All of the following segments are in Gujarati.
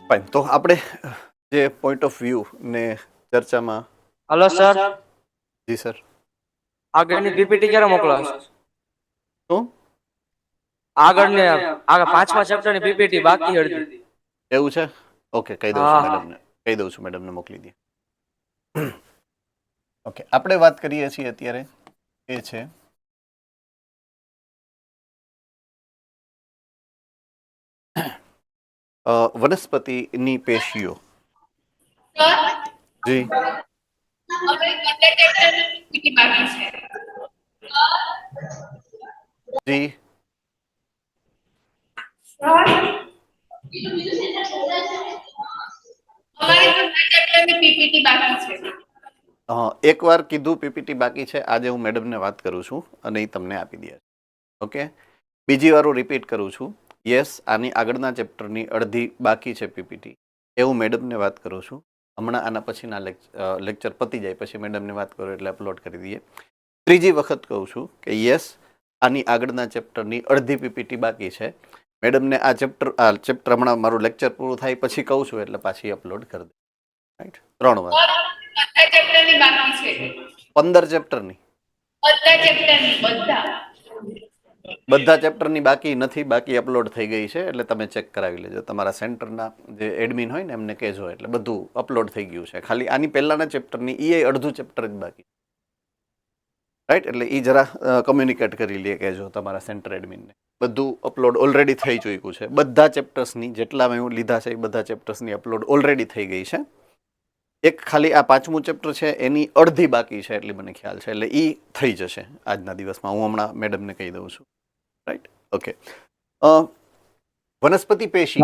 ફાઇન. તો આપણે જે પોઈન્ટ ઓફ વ્યૂ ને ચર્ચામાં. હલો સર, જી સર. આગળની પીપીટી ક્યારે મોકલાવશો? શું આગળને આગળ 5મા ચેપ્ટરની પીપીટી બાકી અડધી. એવું છે? ઓકે, કહી દઉં છું હા. મેડમને. કહી દઉં છું મેડમને, મોકલી દે. ઓકે, આપણે વાત કરીએ છીએ અત્યારે એ છે વનસ્પતિની પેશીઓ. જી જી એકવાર કીધું પીપીટી બાકી છે. આજે હું મેડમને વાત કરું છું અને એ તમને આપી દે. ઓકે, બીજી વાર હું રિપીટ કરું છું. યસ, આની આગળના ચેપ્ટરની અડધી બાકી છે પીપીટી. એ હું મેડમને વાત કરું છું. હમણાં આના પછીના લેક્ચર પતી જાય પછી મેડમને વાત કરું એટલે અપલોડ કરી દઈએ. ત્રીજી વખત કહું છું કે યસ, આની આગળના ચેપ્ટરની અડધી પીપીટી બાકી છે. મેડમને આ ચેપ્ટર હમણાં મારું લેક્ચર પૂરું થાય પછી કહું છું એટલે પાછી અપલોડ કરી દે. રાઈટ, 3 વાર. 15 ચેપ્ટરની બધા ચેપ્ટરની બાકી નથી, બાકી અપલોડ થઈ ગઈ છે. એટલે તમે ચેક કરાવી લેજો. તમારા સેન્ટરના જે એડમિન હોય ને એમને કહેજો, એટલે બધું અપલોડ થઈ ગયું છે. ખાલી આની પહેલાના ચેપ્ટરની અડધું ચેપ્ટર જ બાકી. રાઈટ, એટલે એ જરા કમ્યુનિકેટ કરી લે, કહેજો તમારા સેન્ટર એડમિનને. બધું અપલોડ ઓલરેડી થઈ ચૂક્યું છે. બધા ચેપ્ટર્સની જેટલા મેં લીધા છે એ બધા ચેપ્ટર્સની અપલોડ ઓલરેડી થઈ ગઈ છે. એક ખાલી આ 5મું ચેપ્ટર છે એની અડધી બાકી છે એટલી મને ખ્યાલ છે. એટલે એ થઈ જશે આજના દિવસમાં. હું હમણાં મેડમને કહી દઉં છું. Right, okay. વનસ્પતિ પેશી.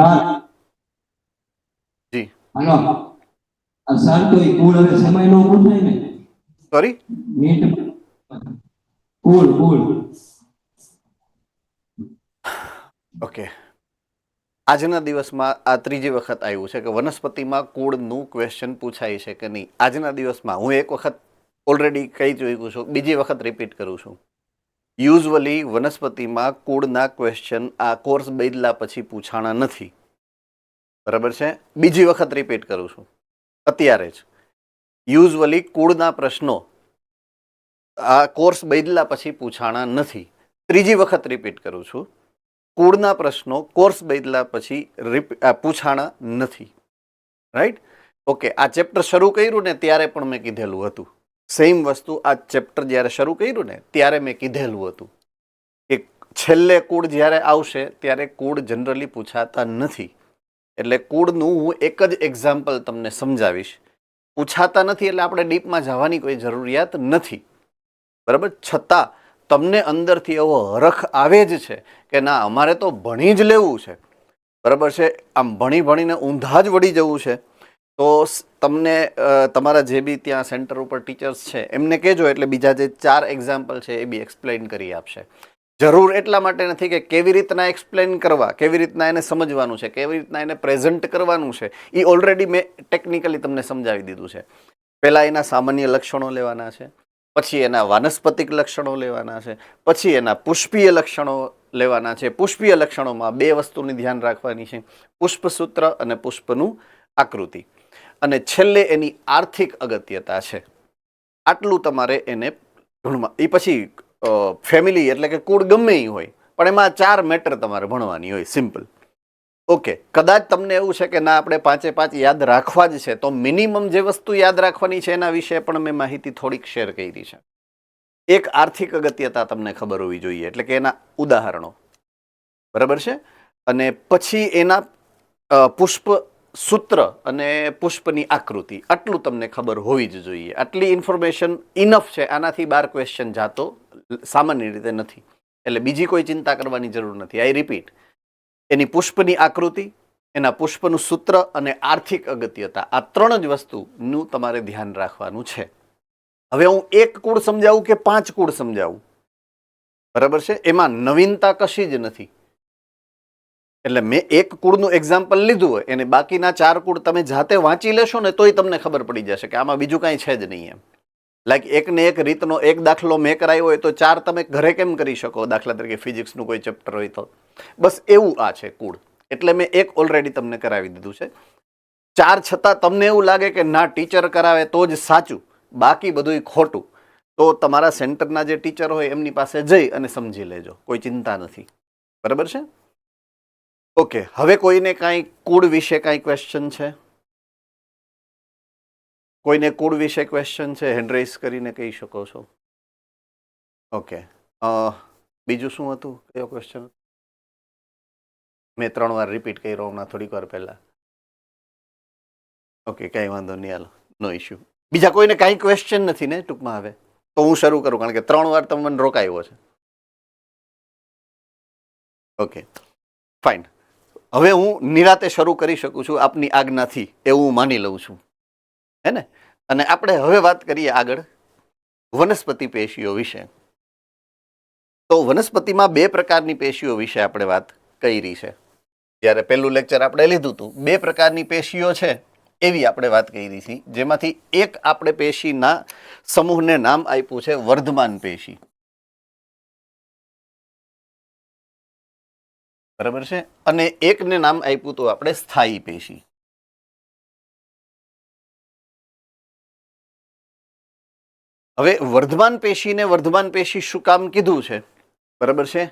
જી હાલો સર, તો એ કુળ હવે સમય નો પૂછાય ને? સોરી, કુળ. ઓકે. આજના દિવસમાં આ ત્રીજી વખત આવ્યું છે કે વનસ્પતિમાં કુળનું ક્વેશ્ચન પૂછાય છે કે નહીં. આજના દિવસમાં હું એક વખત ઓલરેડી કહી ચૂક્યું છું, બીજી વખત રિપીટ કરું છું. યુઝવલી વનસ્પતિમાં કુળના ક્વેશ્ચન આ કોર્સ બદલા પછી પૂછાણા નથી. બરાબર છે? બીજી વખત રિપીટ કરું છું અત્યારે જ. યુઝવલી કુળના પ્રશ્નો આ કોર્સ બદલા પછી પૂછાણા નથી. ત્રીજી વખત રિપીટ કરું છું, કુળના પ્રશ્નો કોર્સ બદલા પછી પૂછાણા નથી. Right, okay. આ ચેપ્ટર શરૂ કર્યું ને ત્યારે પણ મેં કીધેલું હતું સેમ વસ્તુ. આ ચેપ્ટર જ્યારે શરૂ કર્યું ને ત્યારે મેં કીધેલું હતું કે છેલ્લે કુળ જ્યારે આવશે ત્યારે કુળ જનરલી પૂછાતા નથી. એટલે કુળનું હું એક જ એક્ઝામ્પલ તમને સમજાવીશ. પૂછાતા નથી એટલે આપણે ડીપમાં જવાની કોઈ જરૂરિયાત નથી. બરાબર, છતાં તમને અંદરથી એવો હરખ આવે જ છે કે ના, અમારે તો ભણી જ લેવું છે. બરાબર છે? આમ ભણીને ઊંધા જ વળી જવું છે. તો તમને તમારા જે બી ત્યાં સેન્ટર ઉપર ટીચર્સ છે એમને કહેજો, એટલે બીજા જે 4 એક્ઝામ્પલ છે એ બી એક્સપ્લેન કરી આપશે. જરૂર એટલા માટે નથી કે કેવી રીતના એક્સપ્લેન કરવા, કેવી રીતના એને સમજવાનું છે, કેવી રીતના એને પ્રેઝન્ટ કરવાનું છે, એ ઓલરેડી મેં ટેકનિકલી તમને સમજાવી દીધું છે. પહેલાં એના સામાન્ય લક્ષણો લેવાના છે, પછી એના વાનસ્પતિક લક્ષણો લેવાના છે, પછી એના પુષ્પીય લક્ષણો લેવાના છે. પુષ્પીય લક્ષણોમાં 2 વસ્તુની ધ્યાન રાખવાની છે, પુષ્પસૂત્ર અને પુષ્પનું આકૃતિ. અને છેલ્લે એની આર્થિક અગત્યતા છે. આટલું તમારે એને ભણવા. એ પછી ફેમિલી એટલે કે કુળ ગમે એ હોય, પણ એમાં 4 મેટર તમારે ભણવાની હોય. સિમ્પલ. ઓકે, કદાચ તમને એવું છે કે ના, આપણે 5 યાદ રાખવા જ છે, તો મિનિમમ જે વસ્તુ યાદ રાખવાની છે એના વિશે પણ મેં માહિતી થોડીક શેર કરી છે. એક આર્થિક અગત્યતા તમને ખબર હોવી જોઈએ, એટલે કે એના ઉદાહરણો. બરાબર છે? અને પછી એના પુષ્પ સૂત્ર અને પુષ્પની આકૃતિ. આટલું તમને ખબર હોવી જ જોઈએ. આટલી ઇન્ફોર્મેશન ઇનફ છે. આનાથી 12 ક્વેશ્ચન જાતો સામાન્ય રીતે નથી. એટલે બીજી કોઈ ચિંતા કરવાની જરૂર નથી. આઈ રિપીટ, એની પુષ્પની આકૃતિ, એના પુષ્પનું સૂત્ર અને આર્થિક અગત્યતા, આ 3 જ વસ્તુનું તમારે ધ્યાન રાખવાનું છે. હવે હું 1 કુળ સમજાવું કે 5 કુળ સમજાવું, બરાબર છે, એમાં નવીનતા કશી જ નથી. એટલે મેં 1 કુળનું એક્ઝામ્પલ લીધું હોય એને બાકીના 4 કુળ તમે જાતે વાંચી લેશો ને તોય તમને ખબર પડી જશે કે આમાં બીજું કાંઈ છે જ નહીં. એમ લાઈક એકને એક રીતનો એક દાખલો મેં કરાયો હોય તો 4 તમે ઘરે કેમ કરી શકો? દાખલા તરીકે ફિઝિક્સનું કોઈ ચેપ્ટર હોય તો. બસ એવું આ છે કુળ. એટલે મેં એક ઓલરેડી તમને કરાવી દીધું છે. 4 છતાં તમને એવું લાગે કે ના ટીચર કરાવે તો જ સાચું, બાકી બધું ખોટું, તો તમારા સેન્ટરના જે ટીચર હોય એમની પાસે જઈ અને સમજી લેજો, કોઈ ચિંતા નથી. બરાબર છે? ઓકે, હવે કોઈને કાંઈ કુળ વિશે કાંઈ ક્વેશ્ચન છે? કોઈને કુળ વિશે ક્વેશ્ચન છે? હેન્ડ રેઝ કરીને કહી શકો છો. ઓકે, બીજું શું હતું? કયો ક્વેશ્ચન? મેં 3 વાર રિપીટ કર્યો હમણાં થોડીક વાર પહેલા. ઓકે, કાંઈ વાંધો નહીં, હાલો, નો ઇશ્યુ. બીજા કોઈને કાંઈ ક્વેશ્ચન નથી ને ટૂંકમાં? હવે તો હું શરૂ કરું, કારણ કે 3 વાર તમે મને રોકાયો છે. Okay, fine. હવે હું નિરાતે શરૂ કરી શકું છું આપની આજ્ઞાથી, એવું હું માની લઉં છું, હે ને? અને આપણે હવે વાત કરીએ આગળ વનસ્પતિ પેશીઓ વિશે. તો વનસ્પતિમાં 2 પ્રકારની પેશીઓ વિશે આપણે વાત કરી છે. જ્યારે પહેલું લેક્ચર આપણે લીધું હતું, 2 પ્રકારની પેશીઓ છે એવી આપણે વાત કરી છે, જેમાંથી એક આપણે પેશીના સમૂહને નામ આપ્યું છે વર્ધમાન પેશી. બરાબર છે? અને એકને નામ આપ્યું તો આપણે સ્થાયી પેશી. હવે વર્ધમાન પેશીને વર્ધમાન પેશી શું કામ કીધું છે? બરાબર છે?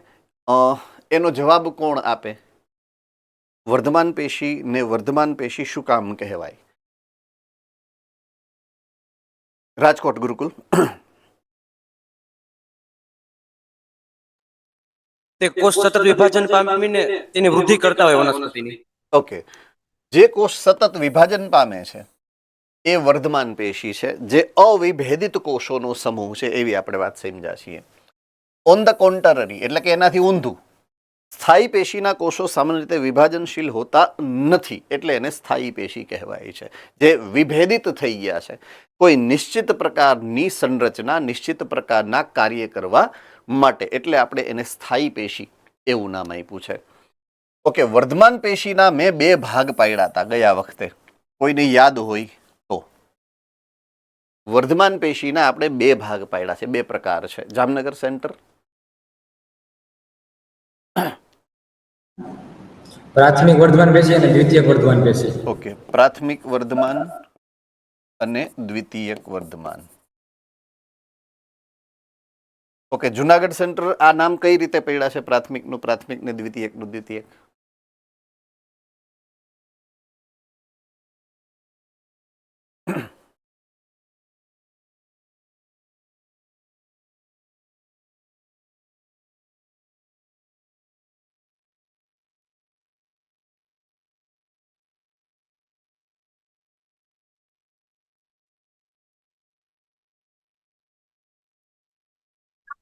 એનો જવાબ કોણ આપે? વર્ધમાન પેશી ને વર્ધમાન પેશી શું કામ કહેવાય? રાજકોટ ગુરુકુલ. તે કોષ સતત વિભાજન પામીને તેની વૃદ્ધિ કરતા હોય વનસ્પતિની. ઓકે, જે કોષ સતત વિભાજન પામે છે એ વર્ધમાન પેશી છે, જે અવિભેદિત કોષોનો સમૂહ છે, એવી આપણે વાત સમજ્યા છીએ. ઓન ધ કોન્ટરરી, એટલે કે એનાથી ઊંધું, સ્થાયી પેશીના કોષો સામાન્ય રીતે વિભાજનશીલ હોતા નથી, એટલે એને સ્થાયી પેશી કહેવાય છે, જે વિભેદિત થઈ ગયા છે કોઈ નિશ્ચિત પ્રકારની સંરચના, નિશ્ચિત પ્રકારના કાર્ય કરવા માટે, એટલે આપણે એને સ્થાયી પેશી એવું નામ આપ્યું છે. ઓકે, વર્ધમાન પેશીના મેં 2 ભાગ પાડ્યા હતા ગયા વખતે, કોઈને યાદ હોય તો. વર્ધમાન પેશીના આપણે 2 ભાગ પાડ્યા છે, 2 પ્રકાર છે. જામનગર સેન્ટર. પ્રાથમિક વર્ધમાન પેશી અને દ્વિતીયક વર્ધમાન પેશી. ઓકે, પ્રાથમિક વર્ધમાન અને દ્વિતીયક વર્ધમાન. ઓકે, જુનાગઢ સેન્ટર આ નામ કઈ રીતે પડ્યા છે? પ્રાથમિકનું પ્રાથમિક ને દ્વિતીયકનું દ્વિતીયક.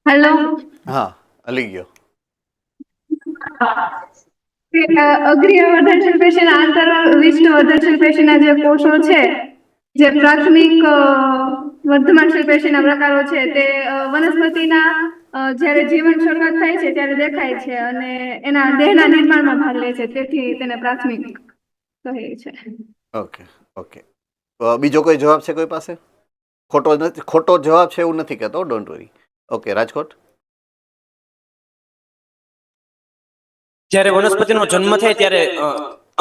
હેલો. હા, અલી ગયો. અગ્રીય વર્ધનશીલ પેશીના આંતરવિષ્ટ વર્ધનશીલ પેશીના જે કોષો છે, જે પ્રાથમિક વર્ધમાનશીલ પેશીના પ્રકારો છે, તે વનસ્પતિના જ્યારે જીવન શરૂઆત થાય છે ત્યારે દેખાય છે અને એના દેહના નિર્માણમાં ભાગ લે છે, તેથી તેને પ્રાથમિક કહે છે. ઓકે ઓકે, બીજો કોઈ જવાબ છે કોઈ પાસે? ખોટો નથી, ખોટો જવાબ છે એવું નથી કહેતો, ડોન્ટ વરી. ઓકે, રાજકોટ. જ્યારે વનસ્પતિનો જન્મ થાય ત્યારે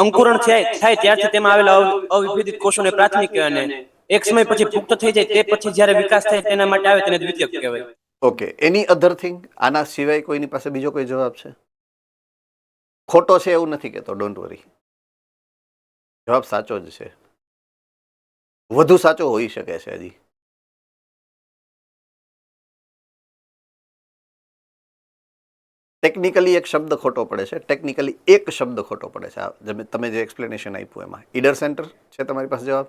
અંકુરણ થાય ત્યારથી તેમાં આવેલા અવિભેદિત કોષોને પ્રાથમિક અને એક સમય પછી પુખ્ત થઈ જાય તે પછી જ્યારે વિકાસ થાય તેના માટે આવે તેને દ્વિતીયક કહેવાય. ઓકે, એની અધર થિંગ, આના સિવાય કોઈની પાસે બીજો કોઈ જવાબ છે? ખોટો છે એવું નથી કહેતો, ડોન્ટ વરી. જવાબ સાચો જ છે, વધુ સાચો હોઈ શકે છે હજી. ટેકનિકલી એક શબ્દ ખોટો પડે છે, ટેકનિકલી એક શબ્દ ખોટો પડે છે. તમે જે એક્સપ્લેનેશન આપ્યું એમાં ઈડર સેન્ટર છે તમારી પાસે જવાબ?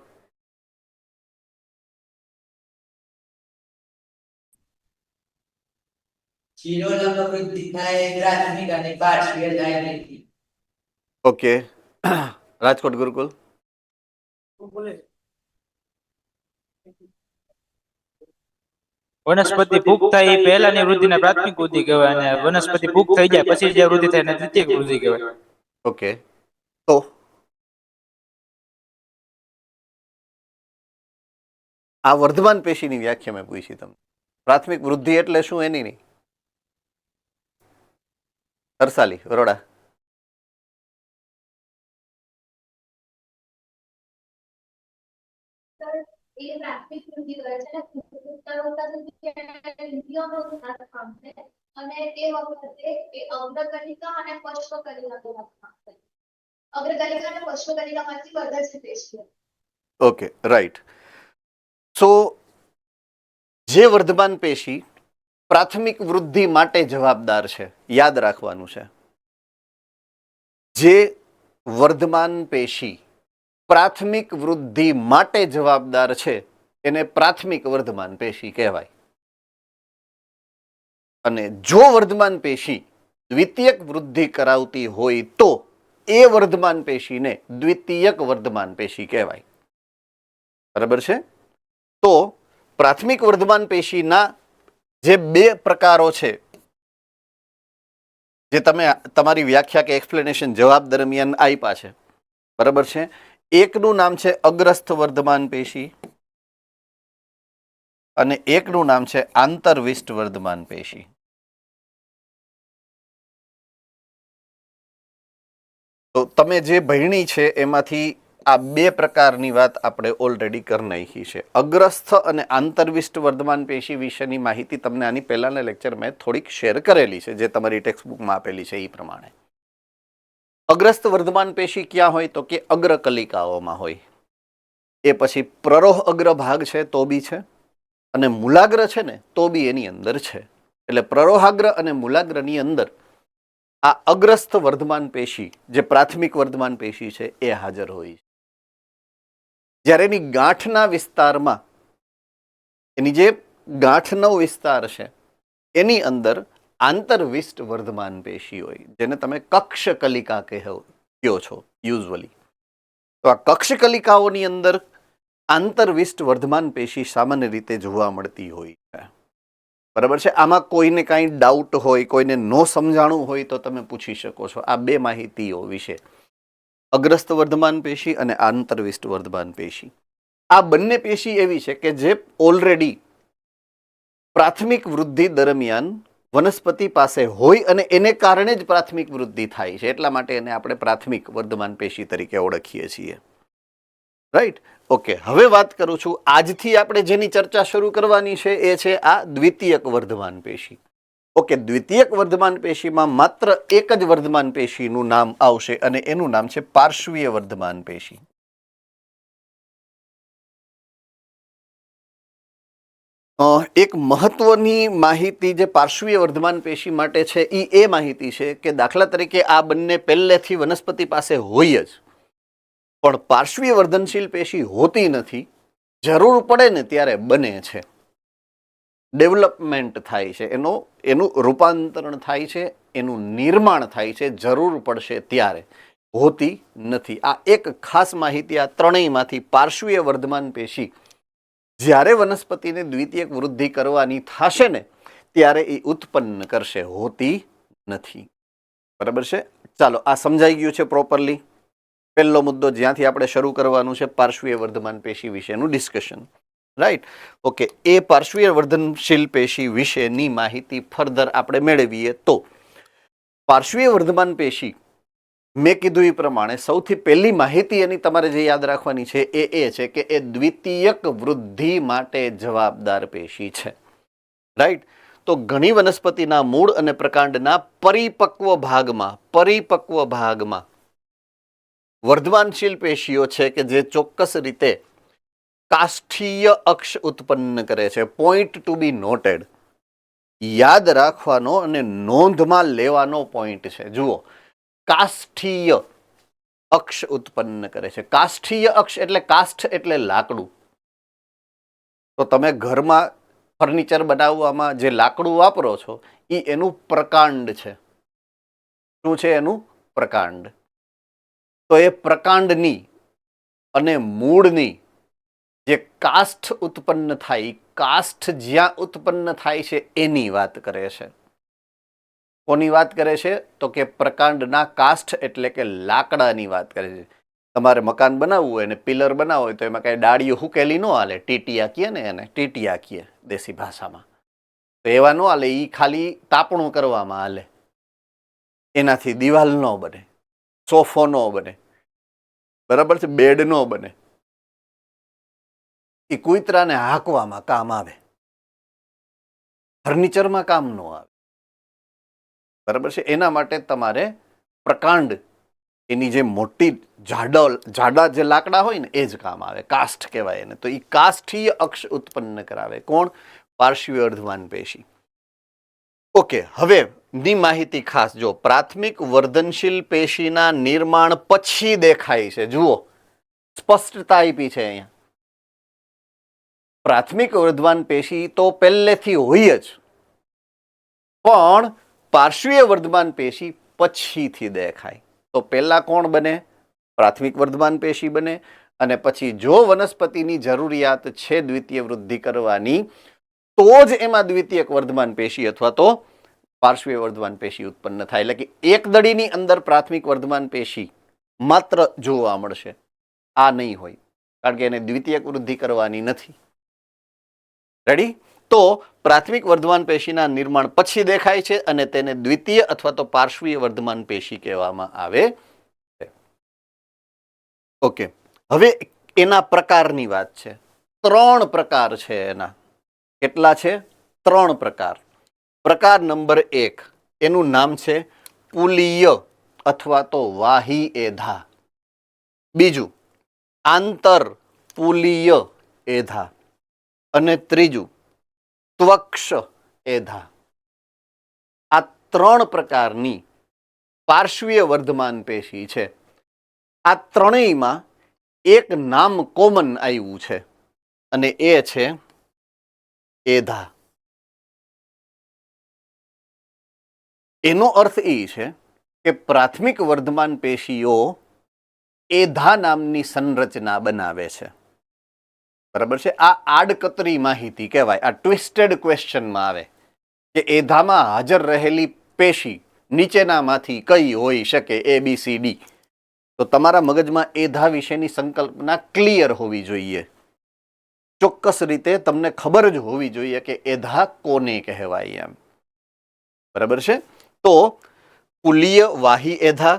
ઓકે, રાજકોટ ગુરુકુલ. વનસ્પતિ પુખ્ત થાય એ પહેલાની વૃદ્ધિને પ્રાથમિક વૃદ્ધિ કહેવાય અને વનસ્પતિ પુખ્ત થઈ જાય પછી જે વૃદ્ધિ થાય એને દ્વિતીયક વૃદ્ધિ કહેવાય. ઓકે, તો આ વર્ધમાન પેશીની વ્યાખ્યા મેં પૂછી તમને. પ્રાથમિક વૃદ્ધિ એટલે શું એની નહીં? હરસાલી, બરોડા. એ પ્રાથમિક વૃદ્ધિ કરે છે અને તે વખતે એ અગ્રકલિકા અને પશ્ચકલિકાનો લક્ષણ છે. અગ્રકલિકા અને પશ્ચકલિકામાંથી વર્ધનશીલ પેશીઓ. Okay, right. સો જે વર્ધમાન પેશી પ્રાથમિક વૃદ્ધિ માટે જવાબદાર છે, યાદ રાખવાનું છે, જે વર્ધમાન પેશી પ્રાથમિક વૃદ્ધિ માટે જવાબદાર છે એને પ્રાથમિક વર્ધમાન પેશી કહેવાય. અને જો વર્ધમાન પેશી દ્વિતીયક વૃદ્ધિ કરાવતી હોય તો એ વર્ધમાન પેશીને દ્વિતીયક વર્ધમાન પેશી કહેવાય. બરાબર છે? તો પ્રાથમિક વર્ધમાન પેશીના જે બે પ્રકારો છે, જે તમે તમારી વ્યાખ્યા કે એક્સપ્લેનેશન જવાબ દરમિયાન આપ્યા છે, બરાબર છે, એકનું નામ છે અગ્રસ્થ વર્ધમાન પેશી અને એકનું નામ છે આંતરવિષ્ટ વર્ધમાન પેશી. તો તમે જે ભણ્યા છે એમાંથી આ બે પ્રકારની વાત આપણે ઓલરેડી કરી નાખી છે. અગ્રસ્થ અને આંતરવિષ્ટ વર્ધમાન પેશી વિશેની માહિતી તમને આની પહેલાના લેક્ચરમાં થોડીક શેર કરેલી છે, જે તમારી ટેક્સ્ટબુકમાં આપેલી છે એ પ્રમાણે. અગ્રસ્થ વર્ધમાન પેશી ક્યાં હોય તો કે અગ્રકલિકાઓમાં હોય. એ પછી પ્રરોહ અગ્ર ભાગ છે તો બી છે અને મૂલાગ્ર છે ને તો બી એની અંદર છે. એટલે પ્રરોહાગ્ર અને મૂલાગ્રની અંદર આ અગ્રસ્થ વર્ધમાન પેશી જે પ્રાથમિક વર્ધમાન પેશી છે એ હાજર હોય છે. જ્યારે એની ગાંઠના વિસ્તારમાં, એની જે ગાંઠનો વિસ્તાર છે એની અંદર આંતરવિષ્ટ વર્ધમાન પેશી હોય, જેને તમે કક્ષકલિકા કહો છો યુઝ્યુઅલી. તો આ કક્ષકલિકાઓની અંદર આંતરવિષ્ટ વર્ધમાન પેશી સામાન્ય રીતે જોવા મળતી હોય છે. બરાબર છે? આમાં કોઈને કાંઈ ડાઉટ હોય, કોઈને ન સમજાણું હોય તો તમે પૂછી શકો છો આ બે માહિતીઓ વિશે, અગ્રસ્થ વર્ધમાન પેશી અને આંતરવિષ્ટ વર્ધમાન પેશી. આ બંને પેશી એવી છે કે જે ઓલરેડી પ્રાથમિક વૃદ્ધિ દરમિયાન વનસ્પતિ પાસે હોય અને એને કારણે જ પ્રાથમિક વૃદ્ધિ થાય છે, એટલા માટે એને આપણે પ્રાથમિક વર્ધમાન પેશી તરીકે ઓળખીએ છીએ. રાઈટ? ઓકે, હવે વાત કરું છું આજથી આપણે જેની ચર્ચા શરૂ કરવાની છે એ છે આ દ્વિતીયક વર્ધમાન પેશી. ઓકે, દ્વિતીયક વર્ધમાન પેશીમાં માત્ર એક જ વર્ધમાન પેશીનું નામ આવશે અને એનું નામ છે પાર્શ્વીય વર્ધમાન પેશી. એક મહત્વની માહિતી જે પાર્શ્વીય વર્ધમાન પેશી માટે છે એ માહિતી છે કે દાખલા તરીકે આ બંને પહેલેથી વનસ્પતિ પાસે હોય જ, પણ પાર્શ્વીય વર્ધનશીલ પેશી હોતી નથી. જરૂર પડે ને ત્યારે બને છે, ડેવલપમેન્ટ થાય છે, એનું રૂપાંતરણ થાય છે, એનું નિર્માણ થાય છે, જરૂર પડશે ત્યારે, હોતી નથી. આ એક ખાસ માહિતી આ ત્રણેયમાંથી પાર્શ્વીય વર્ધમાન પેશી જ્યારે વનસ્પતિને દ્વિતીયક વૃદ્ધિ કરવાની થશે ને ત્યારે એ ઉત્પન્ન કરશે, હોતી નથી. બરાબર છે? ચાલો, આ સમજાઈ ગયું છે પ્રોપરલી. પહેલો મુદ્દો જ્યાંથી આપણે શરૂ કરવાનું છે પાર્શ્વીય વર્ધમાન પેશી વિશેનું ડિસ્કશન. રાઈટ? ઓકે, એ પાર્શ્વીય વર્ધનશીલ પેશી વિશેની માહિતી ફર્ધર આપણે મેળવીએ તો પાર્શ્વીય વર્ધમાન પેશી મેં કીધું એ પ્રમાણે સૌથી પહેલી માહિતી એની તમારે જે યાદ રાખવાની છે એ છે કે એ દ્વિતીયક વૃદ્ધિ માટે જવાબદાર પેશી છે. રાઈટ? તો ઘણી વનસ્પતિના મૂળ અને પ્રકાંડના પરિપક્વ ભાગમાં વર્ધમાનશીલ પેશીઓ છે કે જે ચોક્કસ રીતે કાષ્ઠીય અક્ષ ઉત્પન્ન કરે છે. પોઈન્ટ ટુ બી નોટેડ, યાદ રાખવાનો અને નોંધમાં લેવાનો પોઈન્ટ છે. જુઓ, કાષ્ઠીય અક્ષ ઉત્પન્ન કરે છે. કાષ્ઠીય અક્ષ એટલે કાષ્ઠ એટલે લાકડું. તો તમે ઘરમાં ફર્નિચર બનાવવામાં જે લાકડું વાપરો છો એ એનું પ્રકાંડ છે. શું છે એનું? પ્રકાંડ. તો એ પ્રકાંડની અને મૂળની જે કાષ્ઠ ઉત્પન્ન થાય, કાષ્ઠ જ્યાં ઉત્પન્ન થાય છે એની વાત કરે છે. કોની વાત કરે છે? તો કે પ્રકાંડના કાષ્ઠ એટલે કે લાકડાની વાત કરે છે. તમારે મકાન બનાવવું હોય ને પિલર બનાવવું હોય તો એમાં કઈ ડાળીઓ હુકેલી ન હાલે, ટીટિયા કહે ને એને, ટીટિયા કહે દેશી ભાષામાં. તો એવા ન હાલે, એ ખાલી તાપણું કરવામાં હાલે. એનાથી દિવાલ ન બને, સોફો ન બને, બરાબર છે, બેડ ન બને. એ કૂતરાને હાંકવામાં કામ આવે, ફર્નિચરમાં કામ ન આવે. બરાબર છે. એના માટે તમારે પ્રકાંડ, એની જે મોટી જાડા જે લાકડા હોય ને એ જ કામ આવે, કાસ્ટ કહેવાય એને. તો એ કાષ્ઠીય અક્ષ ઉત્પન્ન કરાવે. કોણ? પાર્શ્વીય અર્ધવાન પેશી. ઓકે, હવે ની માહિતી ખાસ જો. પ્રાથમિક વર્ધનશીલ પેશીના નિર્માણ પછી દેખાય છે. જુઓ, સ્પષ્ટતા આપી છે અહીંયા. પ્રાથમિક વર્ધવાન પેશી તો પહેલેથી હોય જ, પણ પાર્શ્વીય વર્ધમાન પેશી પછીથી દેખાય. તો પહેલા કોણ બને? પ્રાથમિક વર્ધમાન પેશી બને, અને પછી જો વનસ્પતિની જરૂરિયાત છે દ્વિતીય વૃદ્ધિ કરવાની, તો જ એમાં દ્વિતીયક વર્ધમાન પેશી અથવા તો પાર્શ્વીય વર્ધમાન પેશી ઉત્પન્ન થાય. એટલે કે એક દડીની અંદર પ્રાથમિક વર્ધમાન પેશી માત્ર જોવા મળશે, આ નહીં હોય, કારણ કે એને દ્વિતીયક વૃદ્ધિ કરવાની નથી. રેડી? તો પ્રાથમિક વર્ધમાન પેશીના નિર્માણ પછી દેખાય છે અને તેને દ્વિતીય અથવા તો પાર્શ્વીય વર્ધમાન પેશી કહેવામાં આવે છે. ઓકે, હવે એના પ્રકારની વાત છે. 3 પ્રકાર છે એના. કેટલા છે? 3 પ્રકાર. પ્રકાર નંબર 1, એનું નામ છે પુલીય અથવા તો વાહી એધા. બીજું, આંતર પુલીય એધા. અને ત્રીજું, ત્વક્ષ એધા. આ 3 પ્રકારની પાર્શ્વીય વર્ધમાન પેશી છે. આ ત્રણેયમાં એક નામ કોમન આવ્યું છે અને એ છે એધા. એનો અર્થ એ છે કે પ્રાથમિક વર્ધમાન પેશીઓ એધા નામની સંરચના બનાવે છે. બરાબર છે? આ આડકતરી માહિતી કહેવાય, આ ટ્વિસ્ટેડ ક્વેશ્ચનમાં આવે કે એધામાં હાજર રહેલી પેશી નીચેનામાંથી કઈ હોઈ શકે, ABCD. તો તમારા મગજમાં એધા વિશેની સંકલ્પના ક્લિયર હોવી જોઈએ. ચોક્કસ રીતે તમને ખબર જ હોવી જોઈએ કે એધા કોને કહેવાય એમ. બરાબર છે? તો પુલીય વાહી એધા,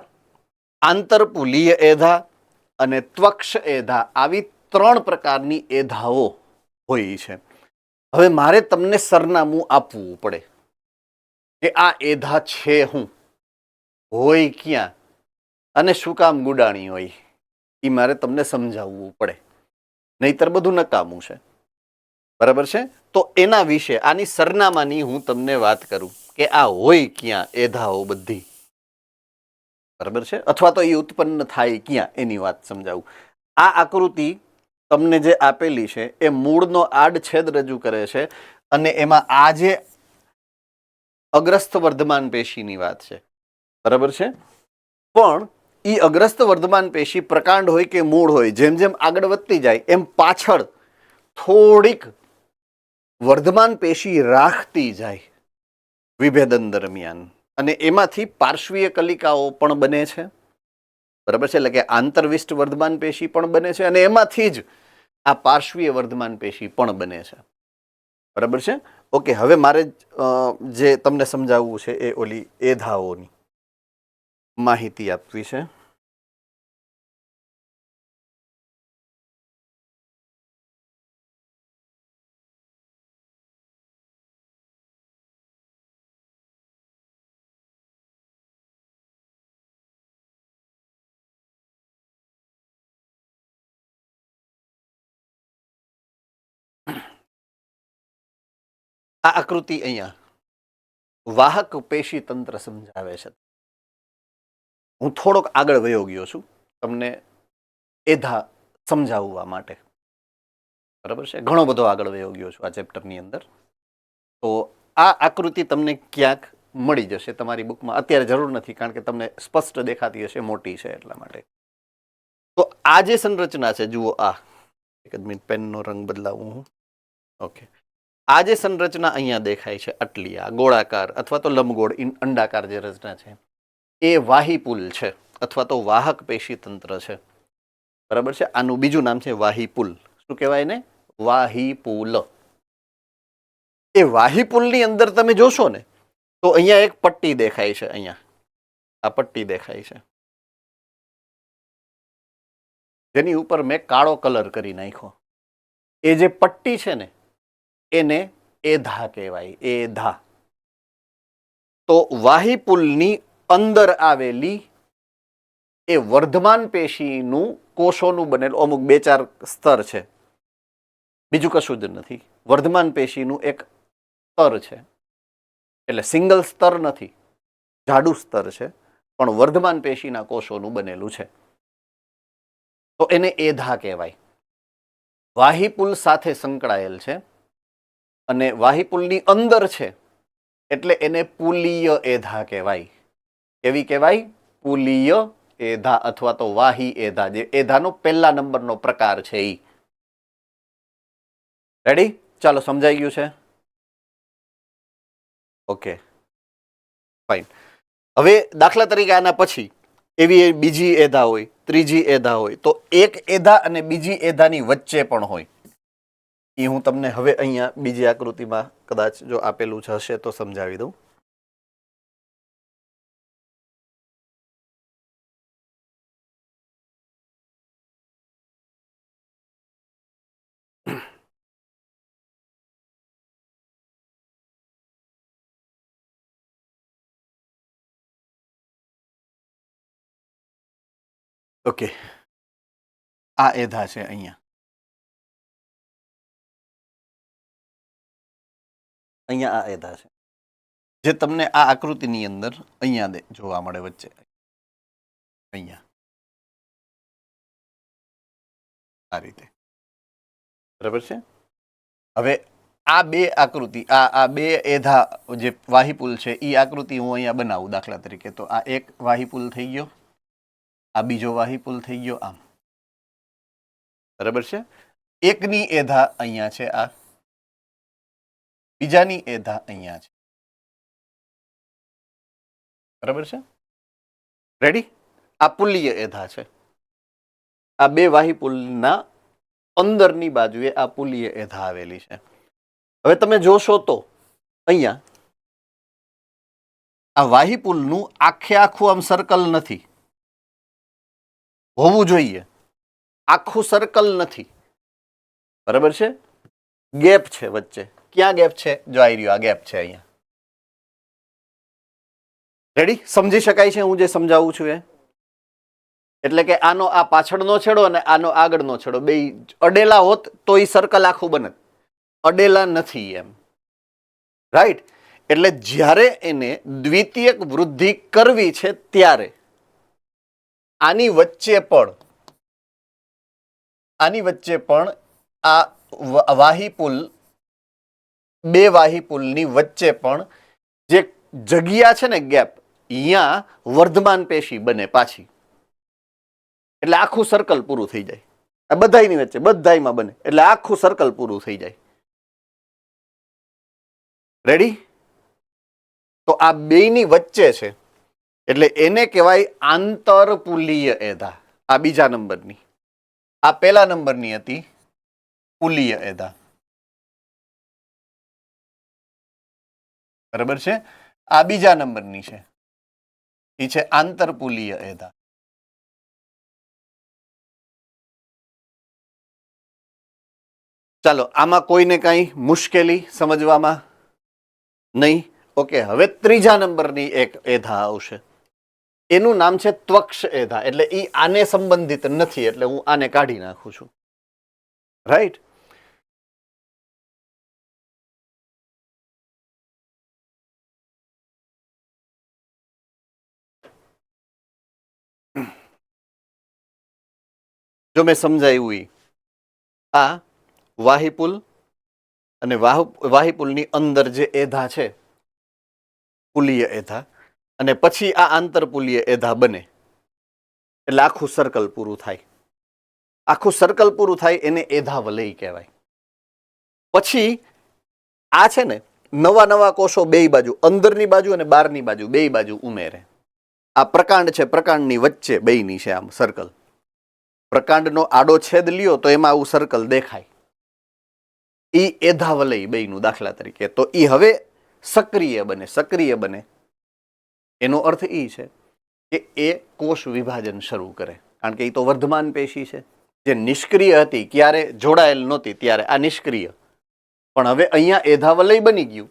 આંતરપુલીય એધા અને ત્વક્ષ એધા, આવી 3 પ્રકારની એધાઓ હોય છે. હવે મારે તમને સરનામું આપવું પડે કે આ એધા છે હું, હોય ક્યાં અને શું કામ ગુડાણી હોય, એ મારે તમને સમજાવવું પડે, નહીતર બધું નકામું છે. બરાબર છે? તો એના વિશે, આની સરનામાની હું તમને વાત કરું કે આ હોય ક્યાં એધાઓ બધી. બરાબર છે? અથવા તો એ ઉત્પન્ન થાય ક્યાં એની વાત સમજાવું. આ આકૃતિ તમને જે આપેલી છે એ મૂળનો આડછેદ રજૂ કરે છે અને એમાં આ જે અગ્રસ્ત વર્ધમાન પેશીની વાત છે. બરાબર છે? પણ એ અગ્રસ્ત વર્ધમાન પેશી પ્રકાંડ હોય કે મૂળ હોય, જેમ જેમ આગળ વધતી જાય એમ પાછળ થોડીક વર્ધમાન પેશી રાખતી જાય વિભેદન દરમિયાન, અને એમાંથી પાર્શ્વીય કલિકાઓ પણ બને છે. બરાબર છે? એટલે કે આંતરવિષ્ટ વર્ધમાન પેશી પણ બને છે અને એમાંથી જ આ પાર્શ્વીય વર્ધમાન પેશી પણ બને છે. બરાબર છે? ઓકે, હવે મારે જે તમને સમજાવવું છે એ ઓલી એધાઓની માહિતી આપવી છે. આ આકૃતિ અહીંયા વાહક પેશી તંત્ર સમજાવે છે. હું થોડોક આગળ વયો ગયો છું તમને એધા સમજાવવા માટે. બરાબર છે? ઘણો બધો આગળ વયો ગયો છું આ ચેપ્ટરની અંદર. તો આ આકૃતિ તમને ક્યાંક મળી જશે તમારી બુકમાં. અત્યારે જરૂર નથી, કારણ કે તમને સ્પષ્ટ દેખાતી હશે, મોટી છે એટલા માટે. તો આ જે સંરચના છે, જુઓ, આ એક જ મિનિટ, પેનનો રંગ બદલાવું હું. ઓકે, આ જે સંરચના અહીંયા દેખાય છે, આટલી આ ગોળાકાર અથવા તો લંબગોળ અંડાકાર જે રચના છે, એ વાહીપુલ છે અથવા તો વાહક પેશી તંત્ર છે. બરાબર છે? આનું બીજું નામ છે વાહીપુલ. શું કહેવાય ને? વાહીપુલ. એ વાહીપુલની અંદર તમે જોશો ને તો અહીંયા એક પટ્ટી દેખાય છે. અહીંયા આ પટ્ટી દેખાય છે, જેની ઉપર મેં કાળો કલર કરી નાખ્યો. એ જે પટ્ટી છે ને એને એધા કહેવાય, એધા. તો વાહિપુલની અંદર આવેલી એ વર્ધમાન પેશીનું કોષોનું બનેલું અમુક 2-4 સ્તર છે, બીજું કશું જ નથી. વર્ધમાન પેશીનું એક સ્તર છે, એટલે સિંગલ સ્તર નથી, જાડું સ્તર છે, પણ વર્ધમાન પેશીના કોષોનું બનેલું છે, તો એને એધા કહેવાય. વાહિપુલ સાથે સંકળાયેલ છે અને વાહિપુલની અંદર છે એટલે એને પુલીય એધા કહેવાય. કેવી કહેવાય? પુલીય એધા અથવા તો વાહી એધા, જે એધાનો પહેલા નંબરનો પ્રકાર છે એ. રેડી? ચાલો, સમજાઈ ગયું છે? Okay, fine. હવે દાખલા તરીકે આના પછી એવી બીજી એધા હોય, ત્રીજી એધા હોય, તો એક એધા અને બીજી એધાની વચ્ચે પણ હોય. એ હું તમને હવે અહીંયા બીજી આકૃતિમાં કદાચ જો આપેલું હશે તો સમજાવી દઉં. ઓકે, આ એધા છે અહીંયા. અહીંયા આ એધા છે જે તમને આ આકૃતિની અંદર અહીંયા જોવા મળે વચ્ચે, અહીંયા આ રીતે. બરાબર છે? હવે આ બે આકૃતિ, આ બે એધા જે વાહિપુલ છે એ આકૃતિ હું અહીંયા બનાવું દાખલા તરીકે. તો આ એક વાહિપુલ થઈ ગયો, આ બીજો વાહિપુલ થઈ ગયો, આમ. બરાબર છે? એકની એધા અહીંયા છે, આ બીજાની એધા અહીંયા છે. બરાબર છે? રેડી? આ પુલ્લીય એધા છે. આ બે વાહિપુલના અંદરની બાજુએ આ પુલ્લીય એધા આવેલી છે. હવે તમે જોશો તો અહીંયા આ વાહિપુલનું આખે આખું આમ સર્કલ નથી, હોવું જોઈએ. આખું સર્કલ નથી. બરાબર છે? ગેપ છે વચ્ચે. ક્યાં ગેપ છે? જો આવી રહ્યો, આ ગેપ છે અહીંયા. રેડી? સમજી શકાય છે હું જે સમજાવું છું એ? એટલે કે આનો આ પાછળનો છેડો અને આનો આગળનો છેડો બે અડેલા હોત તો એ સર્કલ આખું બને. અડેલા નથી એમ. રાઈટ? એટલે જ્યારે એને દ્વિતીયક વૃદ્ધિ કરવી છે ત્યારે આની વચ્ચે પણ આ વાહિપુલ, બે વાહિપુલની વચ્ચે પણ જે જગ્યા છે ને, ગેપ, અહીંયા વર્ધમાન પેશી બને પાછી. એટલે આખું સર્કલ પૂરું થઈ જાય. આ બધાયની વચ્ચે, બધાયમાં બને એટલે આખું સર્કલ પૂરું થઈ જાય. રેડી? તો આ બેયની વચ્ચે છે એટલે એને કહેવાય આંતરપુલીય એધા. આ બીજા નંબરની, આ પહેલા નંબરની હતી પુલીય એધા. બરાબર છે? આ બીજા નંબરની છે, એ છે આંતરપુલીય એધા. ચાલો, આમાં કોઈને કઈ મુશ્કેલી સમજવામાં નહીં? ઓકે, હવે ત્રીજા નંબરની એક એધા આવશે. એનું નામ છે ત્વક્ષ એધા. એટલે એ આને સંબંધિત નથી એટલે હું આને કાઢી નાખું છું. રાઈટ? જો મેં સમજાયું એ, આ વાહિપુલ અને વાહિપુલની અંદર જે એધા છે પુલીય એધા, અને પછી આ આંતરપુલીય એધા બને એટલે આખું સર્કલ પૂરું થાય. આખું સર્કલ પૂરું થાય એને એધા વલય કહેવાય. પછી આ છે ને નવા નવા કોષો બે બાજુ, અંદરની બાજુ અને બહારની બાજુ, બે બાજુ ઉમેરે. આ પ્રકાંડ છે, પ્રકાંડની વચ્ચે બેયની છે આમ સર્કલ. પ્રકાંડનો આડો છેદ લ્યો તો એમાં આવું સર્કલ દેખાય. એ એધાવલય બેયનું દાખલા તરીકે. તો એ હવે સક્રિય બને. સક્રિય બને એનો અર્થ એ છે કે એ કોષ વિભાજન શરૂ કરે, કારણ કે એ તો વર્ધમાન પેશી છે. જે નિષ્ક્રિય હતી ક્યારે જોડાયેલ નહોતી ત્યારે આ નિષ્ક્રિય, પણ હવે અહીંયા એધાવલય બની ગયું.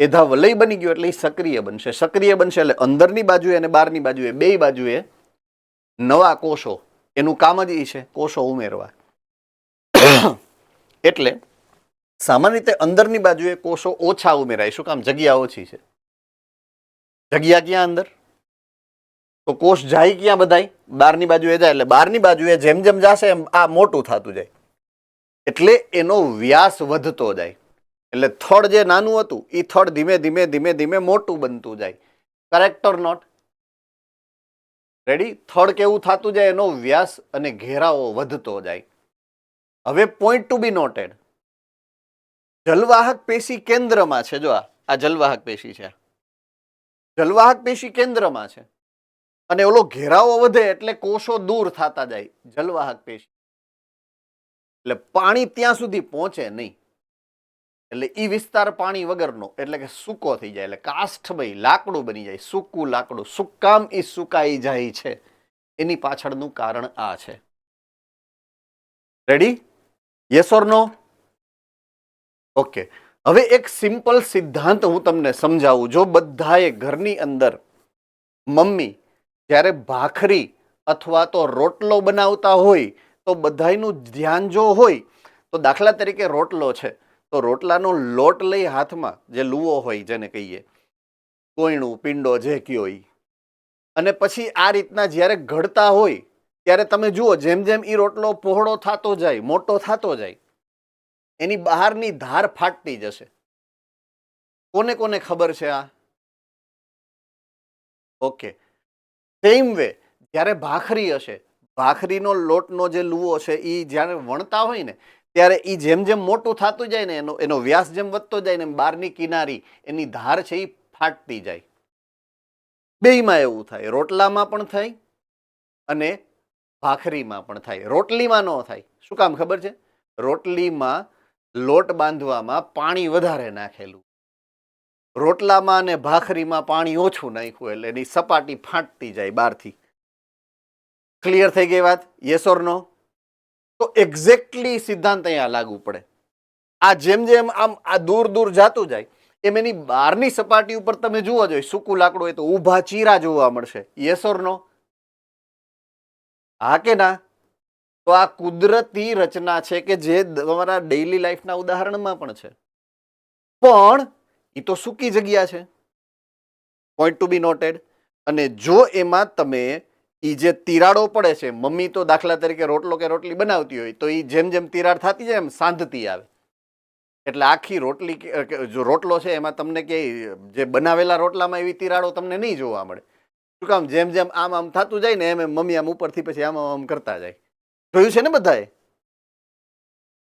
એધાવલય બની ગયું એટલે એ સક્રિય બનશે. સક્રિય બનશે એટલે અંદરની બાજુએ અને બહારની બાજુએ બે બાજુએ નવા કોષો, એનું કામ જ એ છે કોષો ઉમેરવા. એટલે સામાન્ય રીતે અંદરની બાજુએ કોષો ઓછા ઉમેરાય. શું કામ? જગ્યા ઓછી છે. જગ્યા ક્યાં અંદર? તો કોષ જાય ક્યાં બધાય? બહારની બાજુએ જાય. એટલે બહારની બાજુએ જેમ જેમ જશે એમ આ મોટું થતું જાય, એટલે એનો વ્યાસ વધતો જાય. એટલે થડ જે નાનું હતું એ થડ ધીમે ધીમે ધીમે ધીમે મોટું બનતું જાય. Correct or not? રેડી? થડ કેવું થતું જાય? એનો વ્યાસ અને ઘેરાવો વધતો જાય. હવે પોઈન્ટ ટુ બી નોટેડ, જલવાહક પેશી કેન્દ્રમાં છે. જો આ જલવાહક પેશી છે, જલવાહક પેશી કેન્દ્રમાં છે, અને ઓલો ઘેરાવો વધે એટલે કોષો દૂર થતા જાય. જલવાહક પેશી એટલે પાણી ત્યાં સુધી પહોંચે નહીં, એટલે ઈ વિસ્તાર પાણી વગરનો, એટલે કે સૂકો થઈ જાય, એટલે કાષ્ઠમય લાકડું બની જાય. સૂકું લાકડું. શું કામ ઈ સુકાઈ જાય છે? એની પાછળનું કારણ આ છે. Ready? Yes or no? Okay. હવે એક સિમ્પલ સિદ્ધાંત હું તમને સમજાવું. જો બધાએ ઘરની અંદર મમ્મી જ્યારે ભાખરી અથવા તો રોટલો બનાવતા હોય તો બધાયનું ધ્યાન જો હોય તો દાખલા તરીકે રોટલો છે તો રોટલાનો લોટ લઈ હાથમાં, જે લુવો હોય જેને કહીએ, કોયણું પિંડો જે કયો ઈ, અને પછી આ રીતના જ્યારે ઘડતા હોય ત્યારે તમે જુઓ જેમ જેમ ઈ રોટલો પહોળો થતો જાય, મોટો થતો જાય, એની બહારની ધાર ફાટતી જશે. કોને કોને ખબર છે આ? ઓકે. સેમ વે જ્યારે ભાખરી હશે, ભાખરીનો લોટનો જે લુવો છે એ જ્યારે વણતા હોય ને ત્યારે એ જેમ જેમ મોટું થતું જાય ને એનો વ્યાસ જેમ વધતો જાય ને એમ બહારની કિનારી એની ધાર છે એ ફાટતી જાય. બેયમાં એવું થાય. રોટલામાં પણ થાય અને ભાખરીમાં પણ થાય. રોટલીમાં ન થાય. શું કામ ખબર છે? રોટલીમાં લોટ બાંધવામાં પાણી વધારે નાખેલું, રોટલામાં અને ભાખરીમાં પાણી ઓછું નાખ્યું, એટલે એની સપાટી ફાટતી જાય બહારથી. ક્લિયર થઈ ગઈ વાત? યસ ઓર નો? તો એક્ઝેક્ટલી સિદ્ધાંત અહીંયા લાગુ પડે. આ જેમ જેમ આમ આ દૂર દૂર જાતું જાય એમ એની બહારની સપાટી ઉપર તમે જુઓ જોઈએ સૂકું લાકડું હોય તો ઊભા ચીરા જોવા મળશે. યસ ઓર નો? હા કે ના? તો આ કુદરતી રચના છે કે જે તમારા ડેઈલી લાઈફના ઉદાહરણમાં પણ છે, પણ એ તો સૂકી જગ્યા છે. Point to be noted. અને જો એમાં તમે ઈ જે તિરાડો પડે છે, મમ્મી તો દાખલા તરીકે રોટલો કે રોટલી બનાવતી હોય તો ઈ જેમ જેમ તિરાડ થતી જાય એમ સાંધતી આવે, એટલે આખી રોટલી જો રોટલો છે એમાં તમને કે જે બનાવેલા રોટલામાં એવી તિરાડો તમને નહીં જોવા મળે. શું કામ? જેમ જેમ આમ આમ થતું જાય ને એમ એમ મમ્મી આમ ઉપરથી પછી આમ આમ કરતા જાય. જોયું છે ને બધાએ?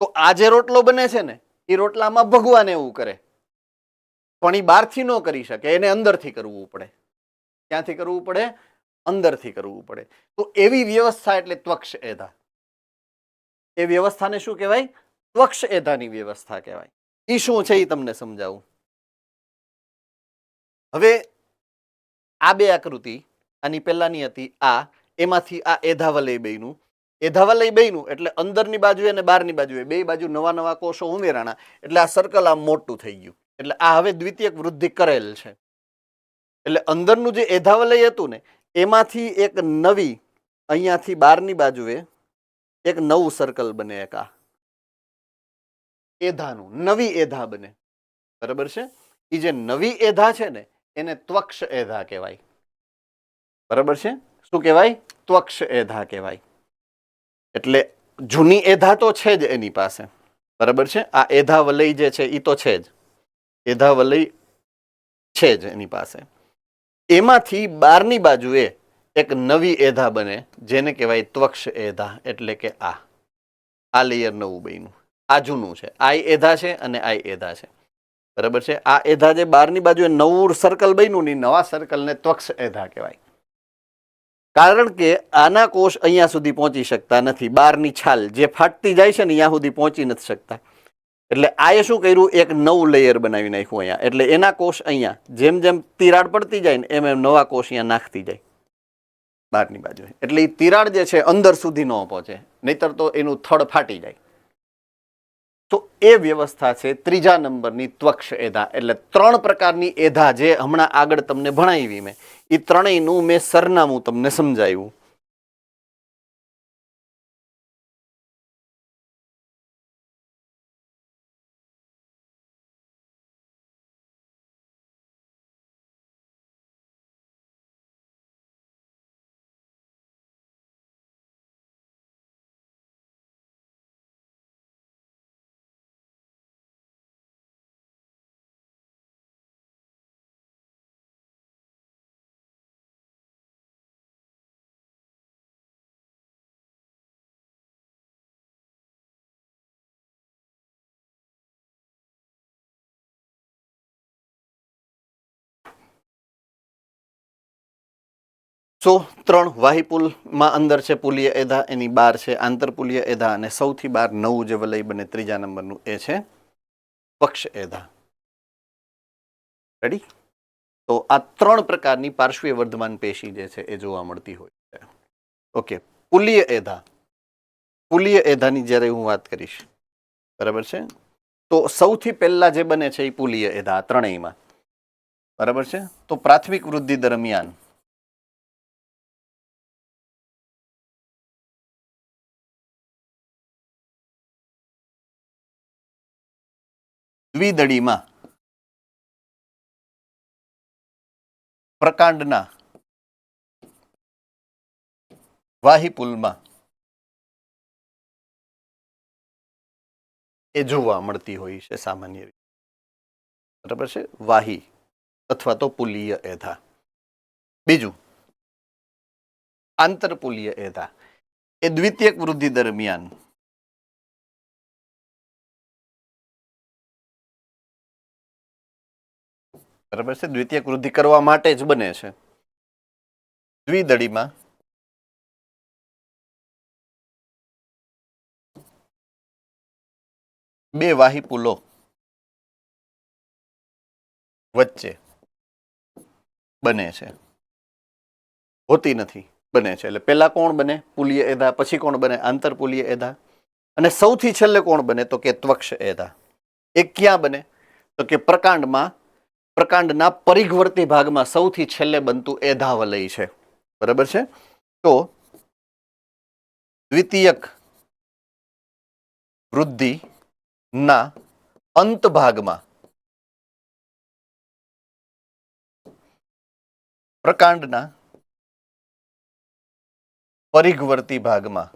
તો આ જે રોટલો બને છે ને એ રોટલામાં ભગવાન એવું કરે, પણ એ બહારથી ન કરી શકે, એને અંદરથી કરવું પડે. ક્યાંથી કરવું પડે? અંદરથી કરવું પડે. તો એવી વ્યવસ્થા એટલે ત્વક્ષ એધા. એ વ્યવસ્થાને શું કહેવાય? ત્વક્ષ એધાની વ્યવસ્થા કહેવાય. એ શું છે એ તમને સમજાવું. હવે આ બે આકૃતિ, આની પહેલાની હતી આ, એમાંથી આ એધાવલય બન્યું. એધાવલય બન્યું એટલે અંદરની બાજુએ અને બહારની બાજુએ બે બાજુ નવા નવા કોષો ઉમેરાણા, એટલે આ સર્કલ આમ મોટું થઈ ગયું. એટલે આ હવે દ્વિતીયક વૃદ્ધિ કરેલ છે. એટલે અંદરનું જે એધાવલય હતું ને એમાંથી એક નવી, અહીંયાથી બહારની બાજુએ એક નવું સર્કલ બને, એક આ એધાનું નવી એધા બને. બરાબર છે? એ જે નવી એધા છે ને એને ત્વક્ષ એધા કહેવાય. બરાબર છે? શું કહેવાય? ત્વક્ષ એધા કહેવાય. એટલે જૂની એધા તો છે જ એની પાસે. બરાબર છે? આ એધાવલય જે છે એ તો છે જ, એધાવલય છે જ એની પાસે. એમાંથી બહારની બાજુએ એક નવી એધા બને જેને કહેવાય ત્વક્ષ એધા. એટલે કે આ લેયર નવું બન્યું, આ જૂનું છે. આ એધા છે અને આ એધા છે. બરાબર છે? આ એધા જે બહારની બાજુએ નવું સર્કલ બન્યું ને નવા સર્કલને ત્વક્ષ એધા કહેવાય. કારણ કે આના કોષ અહીંયા સુધી પહોંચી શકતા નથી. બહારની છાલ જે ફાટતી જાય છે ને અહીંયા સુધી પહોંચી નથી શકતા. એટલે આએ શું કર્યું? એક નવું લેયર બનાવી નાખ્યું અહીંયા. એટલે એના કોષ અહીંયા જેમ જેમ તિરાડ પડતી જાય ને એમ એમ નવા કોષ અહીંયા નાખતી જાય. બહારની બાજુ, એટલે એ તિરાડ જે છે અંદર સુધી ન પહોંચે, નહીતર તો એનું થડ ફાટી જાય. તો એ વ્યવસ્થા છે ત્રીજા નંબરની ત્વક્ષ એધા. એટલે 3 પ્રકારની એધા જે હમણાં આગળ તમને ભણાવી મેં, એ ત્રણેયનું મેં સરનામું તમને સમજાવ્યું. સો 3 વાહિપુલમાં અંદર છે પુલીય એધા, એની બહાર છે આંતરપુલીય એધા, અને સૌથી બહાર નવું જે વલય બને ત્રીજા નંબરનું એ છે પક્ષ એધા. રેડી? તો આ 3 પ્રકારની પાર્શ્વીય વર્ધમાન પેશી જે છે એ જોવા મળતી હોય છે. ઓકે, પુલીય એધા. પુલીય એધાની જ્યારે હું વાત કરીશ, બરાબર છે, તો સૌથી પહેલા જે બને છે એ પુલીય એધા ત્રણેયમાં. બરાબર છે? તો પ્રાથમિક વૃદ્ધિ દરમિયાન દ્વિદળીમાં પ્રકાંડના વાહિપુલમાં એ જોવા મળતી હોય છે સામાન્ય રીતે. બરાબર છે? વાહી અથવા તો પુલીય એધા. બીજું આંતરપુલીય એધા, એ દ્વિતીયક વૃદ્ધિ દરમિયાન બરાબર છે, દ્વિતીયક વૃદ્ધિ કરવા માટે જ બને છે. દ્વિદળીમાં બે વાહિપુલો વચ્ચે બને છે, હોતી નથી, બને છે. એટલે પહેલા કોણ બને? પુલીય એધા. પછી કોણ બને? આંતરપુલીય એધા. અને સૌથી છેલ્લે કોણ બને? તો કે ત્વક્ષ એધા. એ ક્યાં બને? તો કે પ્રકાંડના પરિઘવર્તી ભાગમાં સૌથી છેલ્લે બનતું એધા વલય છે. બરાબર છે? તો દ્વિતીયક વૃદ્ધિના અંત ભાગમાં પ્રકાંડના પરિઘવર્તી ભાગમાં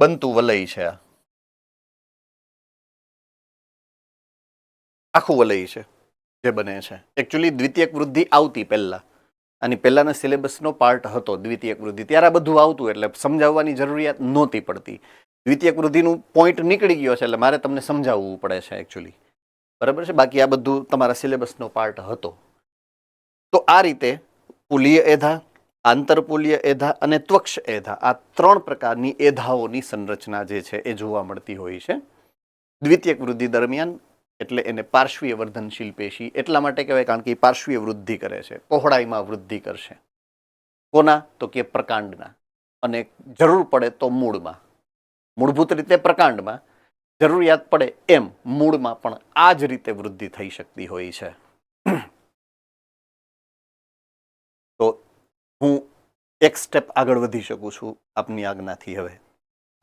બનતું વલય છે. આ આખું વલય છે જે બને છે. એકચ્યુઅલી દ્વિતીયક વૃદ્ધિ આવતી પહેલા, આની પહેલાના સિલેબસનો પાર્ટ હતો દ્વિતીયક વૃદ્ધિ, ત્યારે આ બધું આવતું, એટલે સમજાવવાની જરૂરિયાત નહોતી પડતી. દ્વિતીયક વૃદ્ધિનું પોઈન્ટ નીકળી ગયો છે, એટલે મારે તમને સમજાવવું પડે છે એકચ્યુઅલી. બરાબર છે? બાકી આ બધું તમારા સિલેબસનો પાર્ટ હતો. તો આ રીતે પુલીય એધા, આંતરપુલીય એધા અને ત્વક્ષ એધા, આ 3 પ્રકારની એધાઓની સંરચના જે છે એ જોવા મળતી હોય છે દ્વિતીયક વૃદ્ધિ દરમિયાન. એટલે એને પાર્શ્વીય વર્ધનશીલ પેશી એટલા માટે કહેવાય કારણ કે એ પાર્શ્વીય વૃદ્ધિ કરે છે, પહોળાઈમાં વૃદ્ધિ કરશે. કોના? તો કે પ્રકાંડના. અને જરૂર પડે તો મૂળમાં. મૂળભૂત રીતે પ્રકાંડમાં, જરૂરિયાત પડે એમ મૂળમાં પણ આ જ રીતે વૃદ્ધિ થઈ શકતી હોય છે. તો હું એક સ્ટેપ આગળ વધી શકું છું આપની આજ્ઞાથી હવે.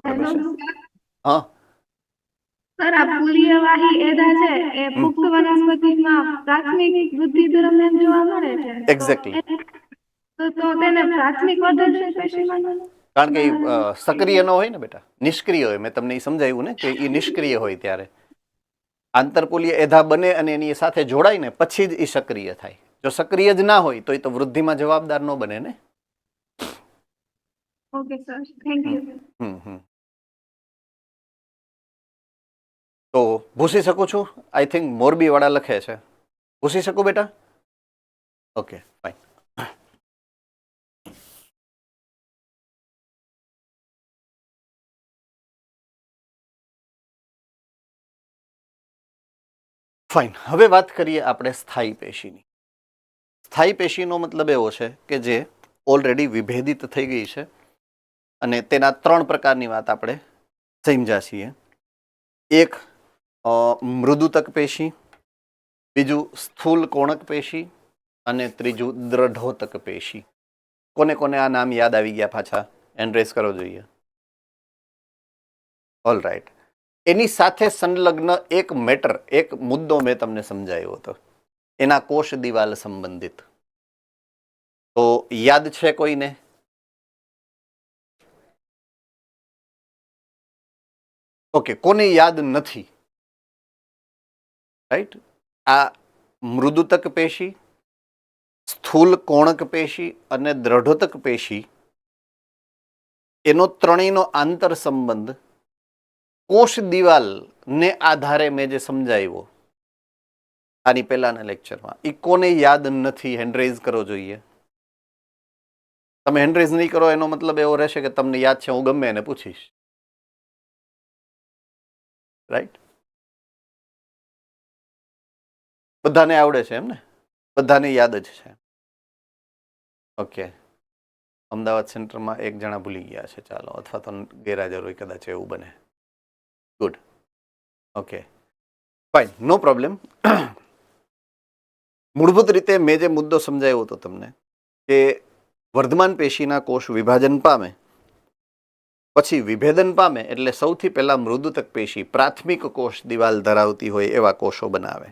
બરાબર છે? હા, સર, આ પુલીયવાહી એધા છે એ પુખ્ત વનસ્પતિમાં પ્રાથમિક વૃદ્ધિ દરમિયાન જોવા મળે છે. એક્ઝેક્ટલી. તો તેને પ્રાથમિક વર્ધનશીલ પેશી માનવાનું? કારણ કે એ સક્રિય ન હોય ને બેટા, નિષ્ક્રિય હોય. મેં તમને એ સમજાવ્યું ને કે એ નિષ્ક્રિય હોય ત્યારે આંતરપુલીય એધા બને અને એની સાથે જોડાય ને પછી જ એ સક્રિય થાય. જો સક્રિય જ ના હોય તો એ તો વૃદ્ધિમાં જવાબદાર ન બને ને. Okay sir, thank you. તો ભૂસી શકું છું? આઈ થિંક મોરબી વાળા લખે છે. ભૂસી શકું બેટા? Okay, fine. ફાઇન. હવે વાત કરીએ આપણે સ્થાયી પેશીની. સ્થાયી પેશીનો મતલબ એવો છે કે જે ઓલરેડી વિભેદિત થઈ ગઈ છે અને તેના 3 પ્રકારની વાત આપણે સમજ્યા છીએ. એક મૃદુતક પેશી, બીજું સ્થૂલ કોણક પેશી અને ત્રીજું દ્રઢોતક પેશી. કોને કોને આ નામ યાદ આવી ગયા પાછા? એન્ડ્રેસ કરો જોઈએ. All right. એની સાથે સંલગ્ન એક મેટર, એક મુદ્દો મેં તમને સમજાવ્યો હતો, એના કોષ દિવાલ સંબંધિત. તો યાદ છે કોઈને? ઓકે, કોને યાદ નથી? રાઈટ. આ મૃદુતક પેશી, સ્થૂલ કોણક પેશી અને દ્રઢોતક પેશી, એનો ત્રણેયનો આંતર સંબંધ કોષ દિવાલને આધારે મેં જે સમજાવ્યો આની પહેલાના લેક્ચરમાં, એ કોને યાદ નથી? હેન્ડરેઝ કરો જોઈએ. તમે હેન્ડરેઝ નહીં કરો એનો મતલબ એવો રહેશે કે તમને યાદ છે, હું ગમે એને પૂછીશ. રાઈટ. બધાને આવડે છે એમ ને? બધાને યાદ જ છે. ઓકે. અમદાવાદ સેન્ટરમાં એક જણા ભૂલી ગયા છે, ચાલો, અથવા તો ગેરહાજર હોય કદાચ, એવું બને. ગુડ. ઓકે, ફાઇન, નો પ્રોબ્લેમ. મૂળભૂત રીતે મેં જે મુદ્દો સમજાવ્યો હતો તમને કે વર્ધમાન પેશીના કોષ વિભાજન પામે, પછી વિભેદન પામે એટલે સૌથી પહેલા મૃદુતક પેશી પ્રાથમિક કોષ દિવાલ ધરાવતી હોય એવા કોષો બનાવે.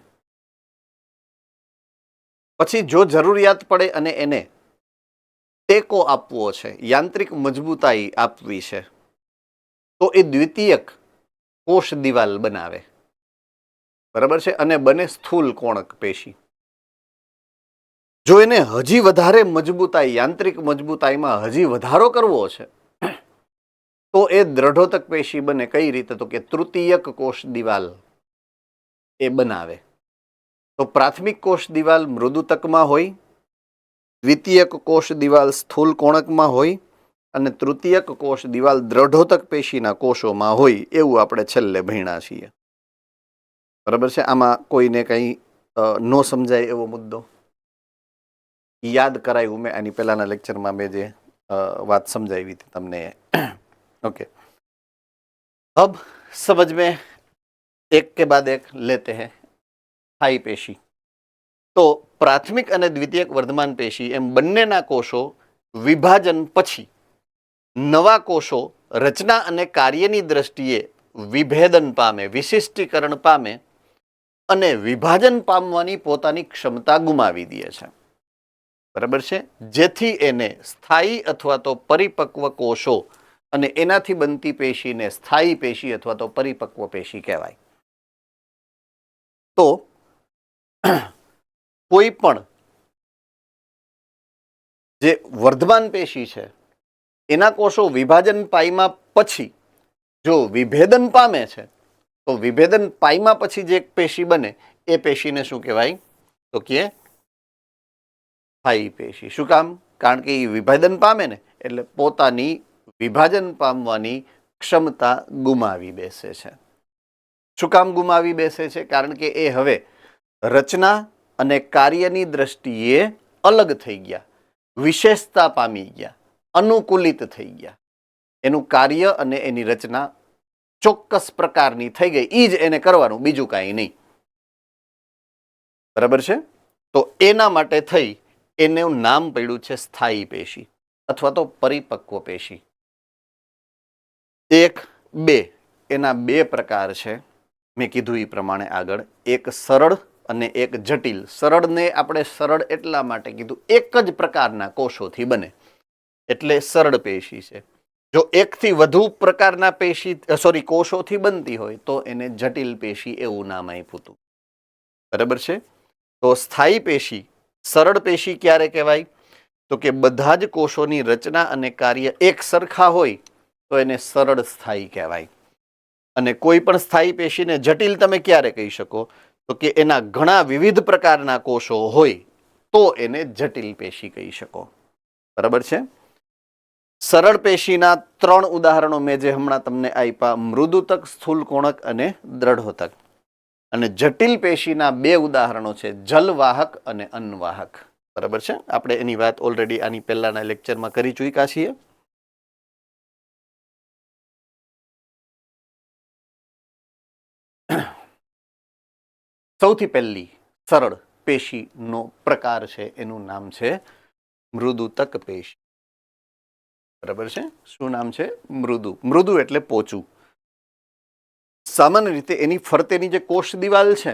પછી જો જરૂરિયાત પડે અને એને ટેકો આપવો છે, યાંત્રિક મજબૂતાઈ આપવી છે, તો એ દ્વિતીયક કોષ દિવાલ બનાવે. બરાબર છે? અને બને સ્થૂલ કોણક પેશી. જો એને હજી વધારે મજબૂતાઈ, યાંત્રિક મજબૂતાઈમાં હજી વધારો કરવો છે, તો એ દ્રઢોતક પેશી બને. કઈ રીતે? તો કે તૃતીયક કોષ દિવાલ એ બનાવે. તો પ્રાથમિક કોષ દિવાલ મૃદુતકમાં હોય, દ્વિતીયક કોષ દિવાલ સ્થૂલ કોણકમાં હોય અને તૃતીયક કોષ દિવાલ દ્રઢોતક પેશીના કોષોમાં હોય, એવું આપણે છેલ્લે ભણ્યા છીએ. બરાબર છે? આમાં કોઈને કંઈ ન સમજાય એવો મુદ્દો યાદ કરાયું મેં આની પહેલાના લેક્ચરમાં મેં જે વાત સમજાવી હતી તમને. ओके, अब समझ में एक के बाद एक लेते हैं स्थायी पेशी. तो प्राथमिक અને દ્વિતીયક વર્ધમાન પેશી એમ બંનેના કોષો વિભાજન પછી નવા કોષો રચના અને કાર્યની દ્રષ્ટિએ વિભેદન પામે, વિશિષ્ટીકરણ પામે અને વિભાજન પામવાની પોતાની ક્ષમતા ગુમાવી દે છે. બરાબર છે? જેથી એને સ્થાયી અથવા તો પરિપક્વ કોષો અને એનાથી બનતી પેશીને સ્થાયી પેશી અથવા તો પરિપક્વ પેશી કહેવાય. તો કોઈ પણ જે વર્ધમાન પેશી છે એના કોષો વિભાજન પામ્યા પછી જો વિભેદન પામે છે, તો વિભેદન પામ્યા પછી જે એક પેશી બને એ પેશીને શું કહેવાય? તો કે સ્થાયી પેશી. શું કામ? કારણ કે એ વિભેદન પામે ને એટલે પોતાની વિભાજન પામવાની ક્ષમતા ગુમાવી બેસે છે. શું કામ ગુમાવી બેસે છે? કારણ કે એ હવે રચના અને કાર્યની દ્રષ્ટિએ અલગ થઈ ગયા, વિશેષતા પામી ગયા, અનુકૂલિત થઈ ગયા. એનું કાર્ય અને એની રચના ચોક્કસ પ્રકારની થઈ ગઈ. એ જ એને કરવાનું, બીજું કાંઈ નહીં. બરાબર છે? તો એના માટે થઈ એનું નામ પડ્યું છે સ્થાયી પેશી અથવા તો પરિપક્વ પેશી. 1, 2 એના 2 પ્રકાર છે. મેં કીધું એ પ્રમાણે આગળ, એક સરળ અને એક જટિલ. સરળને આપણે સરળ એટલા માટે કીધું, એક જ પ્રકારના કોષોથી બને એટલે સરળ પેશી છે. જો એકથી વધુ પ્રકારના કોષોથી બનતી હોય તો એને જટિલ પેશી એવું નામ આપ્યું હતું. બરાબર છે? તો સ્થાયી પેશી, સરળ પેશી ક્યારે કહેવાય? તો કે બધા જ કોષોની રચના અને કાર્ય એક સરખા હોય તો એને સરળ સ્થાયી કહેવાય. અને કોઈ પણ સ્થાયી પેશીને જટિલ તમે ક્યારે કહી શકો? તો કે એના ઘણા વિવિધ પ્રકારના કોષો હોય તો એને જટિલ પેશી કહી શકો. બરાબર છે? સરળ પેશીના 3 ઉદાહરણો મેં જે હમણાં તમને આપ્યા, મૃદુતક, સ્થૂલ કોણક અને દ્રઢોતક. અને જટિલ પેશીના બે ઉદાહરણો છે, જલવાહક અને અન્નવાહક. બરાબર છે, આપણે એની વાત ઓલરેડી આની પહેલાના લેક્ચરમાં કરી ચૂક્યા છીએ. સૌથી પહેલી સરળ પેશીનો પ્રકાર છે એનું નામ છે મૃદુતક પેશી. બરાબર છે, શું નામ છે? મૃદુ એટલે પોચું. સામાન્ય રીતે એની ફરતેની જે કોષ દિવાલ છે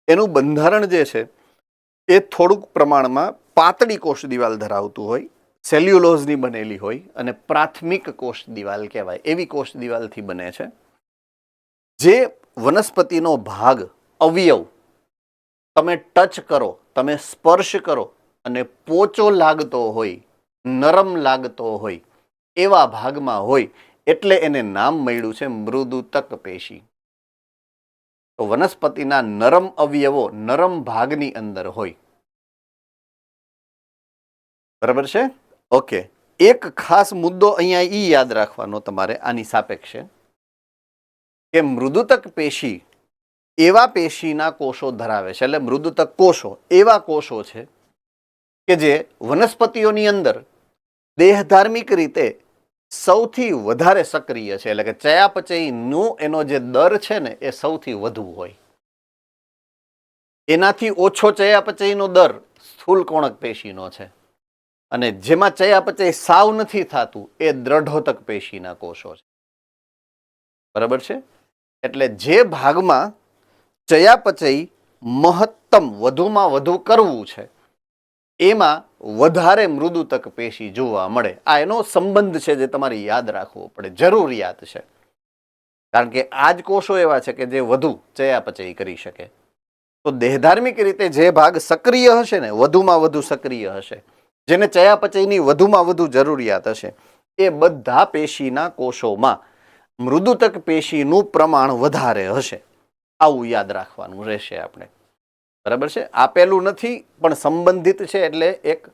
એનું બંધારણ જે છે એ થોડુંક પ્રમાણમાં પાતળી કોષ દિવાલ ધરાવતું હોય, સેલ્યુલોઝની બનેલી હોય અને પ્રાથમિક કોષ દિવાલ કહેવાય એવી કોષ દિવાલથી બને છે. જે વનસ્પતિનો ભાગ, અવયવ તમે ટચ કરો, તમે સ્પર્શ કરો અને પોચો લાગતો હોય, નરમ લાગતો હોય એવા ભાગમાં હોય એટલે એને નામ મળ્યું છે મૃદુતક પેશી. તો વનસ્પતિના નરમ અવયવો નરમ ભાગની અંદર હોય. બરાબર છે? ઓકે. એક ખાસ મુદ્દો અહીંયા ઈ યાદ રાખવાનો તમારે આની સાપેક્ષે કે મૃદુતક પેશી એવા પેશીના કોષો ધરાવે છે, એટલે મૃદુતક કોષો એવા કોષો છે કે જે વનસ્પતિઓની અંદર દેહધાર્મિક રીતે સૌથી વધારે સક્રિય છે, એટલે કે ચયાપચયનો એનો જે દર છે ને એ સૌથી વધુ હોય. એનાથી ઓછો ચયાપચયનો દર સ્થૂલકોણક પેશીનો છે અને જેમાં ચયાપચય સાવ નથી થતું એ દ્રઢોતક પેશીના કોષો છે. બરાબર છે? એટલે જે ભાગમાં ચયાપચય મહત્તમ વધુમાં વધુ કરવું છે એમાં વધારે મૃદુતક પેશી જોવા મળે. આ એનો સંબંધ છે જે તમારે યાદ રાખવો પડે, જરૂરિયાત છે. કારણ કે આ જ કોષો એવા છે કે જે વધુ ચયાપચય કરી શકે. તો દેહધાર્મિક રીતે જે ભાગ સક્રિય હશે ને, વધુમાં વધુ સક્રિય હશે, જેને ચયાપચયની વધુમાં વધુ જરૂરિયાત હશે, એ બધા પેશીના કોષોમાં મૃદુતક પેશીનું પ્રમાણ વધારે હશે. આવું યાદ રાખવાનું રહેશે આપણે. બરાબર છે? આપેલું નથી પણ સંબંધિત છે, એટલે એક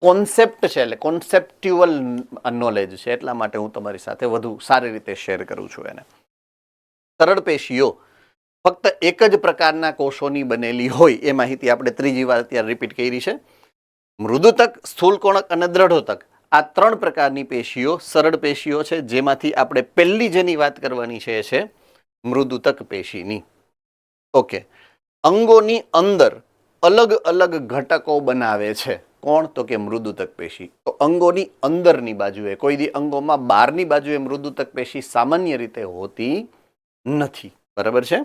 કોન્સેપ્ટ છે, એટલે કોન્સેપ્ટ્યુઅલ નોલેજ છે. એટલા માટે હું તમારી સાથે વધુ સારી રીતે શેર કરું છું એને. સરળ પેશીઓ ફક્ત એક જ પ્રકારના કોષોની બનેલી હોય એ માહિતી આપણે ત્રીજી વાર અત્યારે રિપીટ કરી છે. મૃદુતક, સ્થૂલકોણક અને દ્રઢોતક આ ત્રણ પ્રકારની પેશીઓ સરળ પેશીઓ છે, જેમાંથી આપણે પહેલી જેની વાત કરવાની છે એ છે મૃદુતક પેશીની. ઓકે. અંગોની અંદર અલગ અલગ ઘટકો બનાવે છે. કોણ? તો કે મૃદુતક પેશી. તો અંગોની અંદરની બાજુએ, કોઈ દી અંગોમાં બહારની બાજુએ મૃદુતક પેશી સામાન્ય રીતે હોતી નથી. બરાબર છે?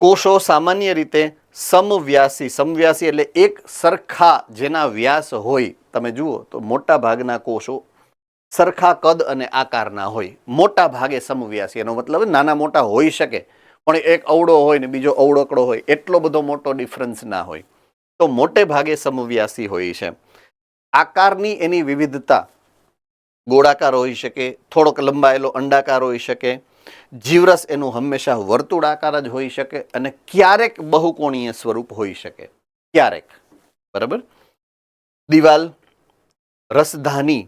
કોષો સામાન્ય રીતે સમવ્યાસી એટલે એક સરખા જેના વ્યાસ હોય, તમે જુઓ તો મોટા ભાગના કોષો સરખા કદ અને આકારના હોય. મોટા ભાગે સમવ્યાસી, એનો મતલબ નાના મોટા હોઈ શકે પણ એક અવળો હોય ને બીજો અવળકડો હોય, એટલો બધો મોટો ડિફરન્સ ના હોય. તો મોટે ભાગે સમવ્યાસી હોય છે. આકારની એની વિવિધતા, ગોળાકાર હોઈ શકે, થોડોક લંબાયેલો અંડાકાર હોઈ શકે, જીવરસ એનું હંમેશા વર્તુળાકાર જ હોઈ શકે અને ક્યારેક બહુકોણીય સ્વરૂપ હોઈ શકે, ક્યારેક. બરાબર? દિવાલ, રસધાની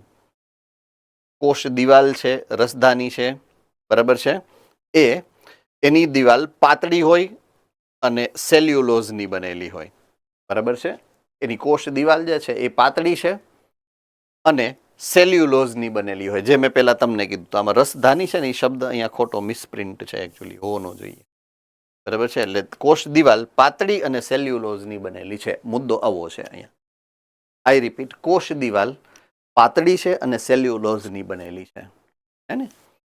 કોષ દિવાલ છે, રસધાની છે, બરાબર છે, એ એની દિવાલ પાતળી હોય અને સેલ્યુલોઝની બનેલી હોય. બરાબર છે? એની કોષ દિવાલ જે છે એ પાતળી છે અને સેલ્યુલોઝની બનેલી હોય. જે મેં પહેલા તમને કીધું. તો આમાં રસધાની છે ને એ શબ્દ અહીંયા ખોટો મિસપ્રિન્ટ છે, એકચ્યુઅલી હોવો ન જોઈએ. બરાબર છે? એટલે કોષ દિવાલ પાતળી અને સેલ્યુલોઝની બનેલી છે. મુદ્દો આવો છે અહીંયા. આઈ રિપીટ, કોષ દિવાલ પાતળી છે અને સેલ્યુલોઝની બનેલી છે. હે ને?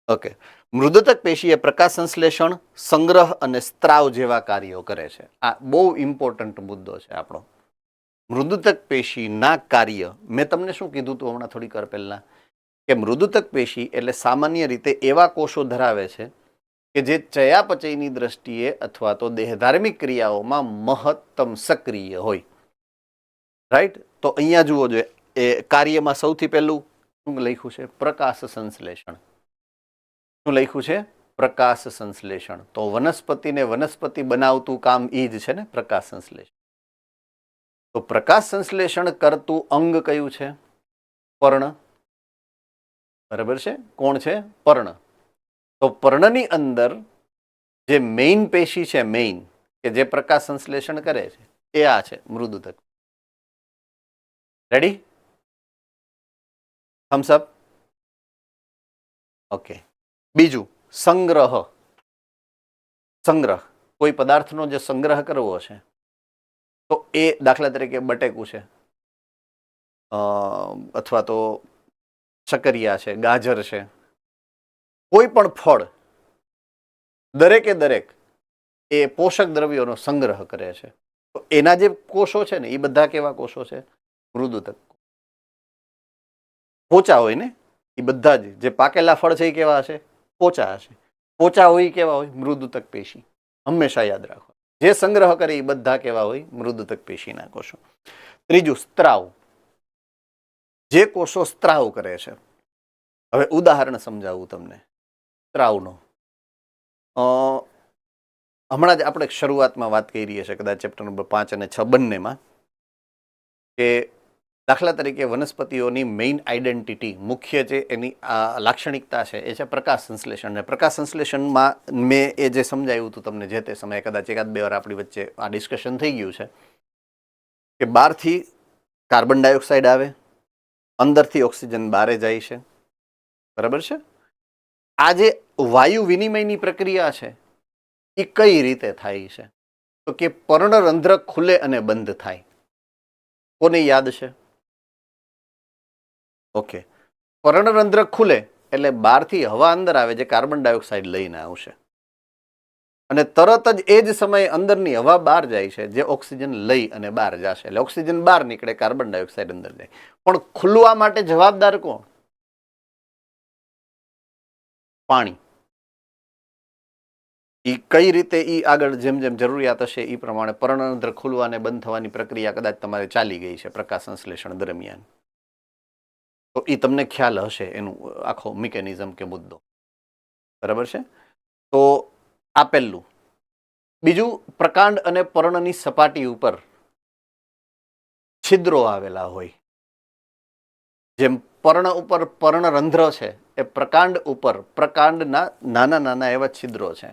ઓકે. મૃદુતક પેશી એ પ્રકાશ સંશ્લેષણ, સંગ્રહ અને સ્ત્રાવ જેવા કાર્યો કરે છે. આ બહુ ઇમ્પોર્ટન્ટ મુદ્દો છે આપણો. મૃદુતક પેશીના કાર્ય, મેં તમને શું કીધું હતું હમણાં થોડીક વાર પહેલા, કે મૃદુતક પેશી એટલે સામાન્ય રીતે એવા કોષો ધરાવે છે કે જે ચયાપચયની દ્રષ્ટિએ અથવા તો દેહધાર્મિક ક્રિયાઓમાં મહત્તમ સક્રિય હોય. રાઈટ? તો અહીંયા જુઓ જોઈએ, એ કાર્યમાં સૌથી પહેલું શું લખ્યું છે? પ્રકાશ સંશ્લેષણ. શું લખ્યું છે? પ્રકાશ સંશ્લેષણ. તો વનસ્પતિને વનસ્પતિ બનાવતું કામ એ જ છે ને, પ્રકાશ સંશ્લેષણ. તો પ્રકાશ સંશ્લેષણ કરતું અંગ કયું છે? પર્ણ. બરાબર છે? કોણ છે? પર્ણ. તો પર્ણની અંદર જે મેઇન પેશી છે, મેઇન કે જે પ્રકાશ સંશ્લેષણ કરે છે એ આ છે મૃદુતક. રેડી? થમ્સ અપ. ઓકે. બીજું સંગ્રહ. સંગ્રહ કોઈ પદાર્થનો જે સંગ્રહ કરવો છે તો એ દાખલા તરીકે બટેકું છે, અથવા તો શકરિયા છે, ગાજર છે, કોઈ પણ ફળ, દરેકે દરેક એ પોષક દ્રવ્યોનો સંગ્રહ કરે છે. તો એના જે કોષો છે ને એ બધા કેવા કોષો છે? મૃદુતક. પોચા હોય ને એ બધા જ, જે પાકેલા ફળ છે એ કેવા હશે? પોચા હશે. પોચા હોય કેવા હોય? મૃદુતક પેશી. હંમેશા યાદ રાખો, જે સંગ્રહ કરે એ બધા કેવા હોય? મૃદુતક પેશીના કોષો. ત્રીજું સ્ત્રાવ. જે કોષો સ્ત્રાવ કરે છે. હવે ઉદાહરણ સમજાવું તમને સ્ત્રાવનો. હમણાં જ આપણે શરૂઆતમાં વાત કરી રહ્યા છે, કદાચ ચેપ્ટર નંબર 5 અને 6 બંનેમાં, કે દાખલા તરીકે વનસ્પતિઓની મેઇન આઈડેન્ટિટી, મુખ્ય જે એની લાક્ષણિકતા છે એ છે પ્રકાશ સંશ્લેષણ. અને પ્રકાશ સંશ્લેષણમાં મેં એ જે સમજાવ્યું હતું તમને જે તે સમયે, કદાચ એકાદ બે વાર આપણી વચ્ચે આ ડિસ્કશન થઈ ગયું છે, કે બહારથી કાર્બન ડાયોક્સાઇડ આવે, અંદરથી ઓક્સિજન બહારે જાય છે. બરાબર છે? આ જે વાયુ વિનિમયની પ્રક્રિયા છે એ કઈ રીતે થાય છે? તો કે પર્ણરંધ્ર ખુલે અને બંધ થાય. કોને યાદ છે? ઓકે. પર્ણરંધ્ર ખુલે એટલે બહારથી હવા અંદર આવે, જે કાર્બન ડાયોક્સાઇડ લઈને આવશે, અને તરત જ એ જ સમયે અંદરની હવા બહાર જાય છે, જે ઓક્સિજન લઈ અને બહાર જશે. એટલે ઓક્સિજન બહાર નીકળે, કાર્બન ડાયોક્સાઇડ અંદર જાય. પણ ખુલવા માટે જવાબદાર કોણ? પાણી. એ કઈ રીતે એ આગળ જેમ જેમ જરૂરિયાત હશે એ પ્રમાણે પર્ણરંધ્ર ખુલવા અને બંધ થવાની પ્રક્રિયા કદાચ તમારે ચાલી ગઈ છે પ્રકાશ સંશ્લેષણ દરમિયાન, તો એ તમને ખ્યાલ હશે એનું આખો મિકેનિઝમ કે મુદ્દો. બરાબર છે? તો આ પહેલું. બીજું, પ્રકાંડ અને પર્ણની સપાટી ઉપર છિદ્રો આવેલા હોય. જેમ પર્ણ ઉપર પર્ણરંધ્ર છે, એ પ્રકાંડ ઉપર પ્રકાંડના નાના નાના એવા છિદ્રો છે.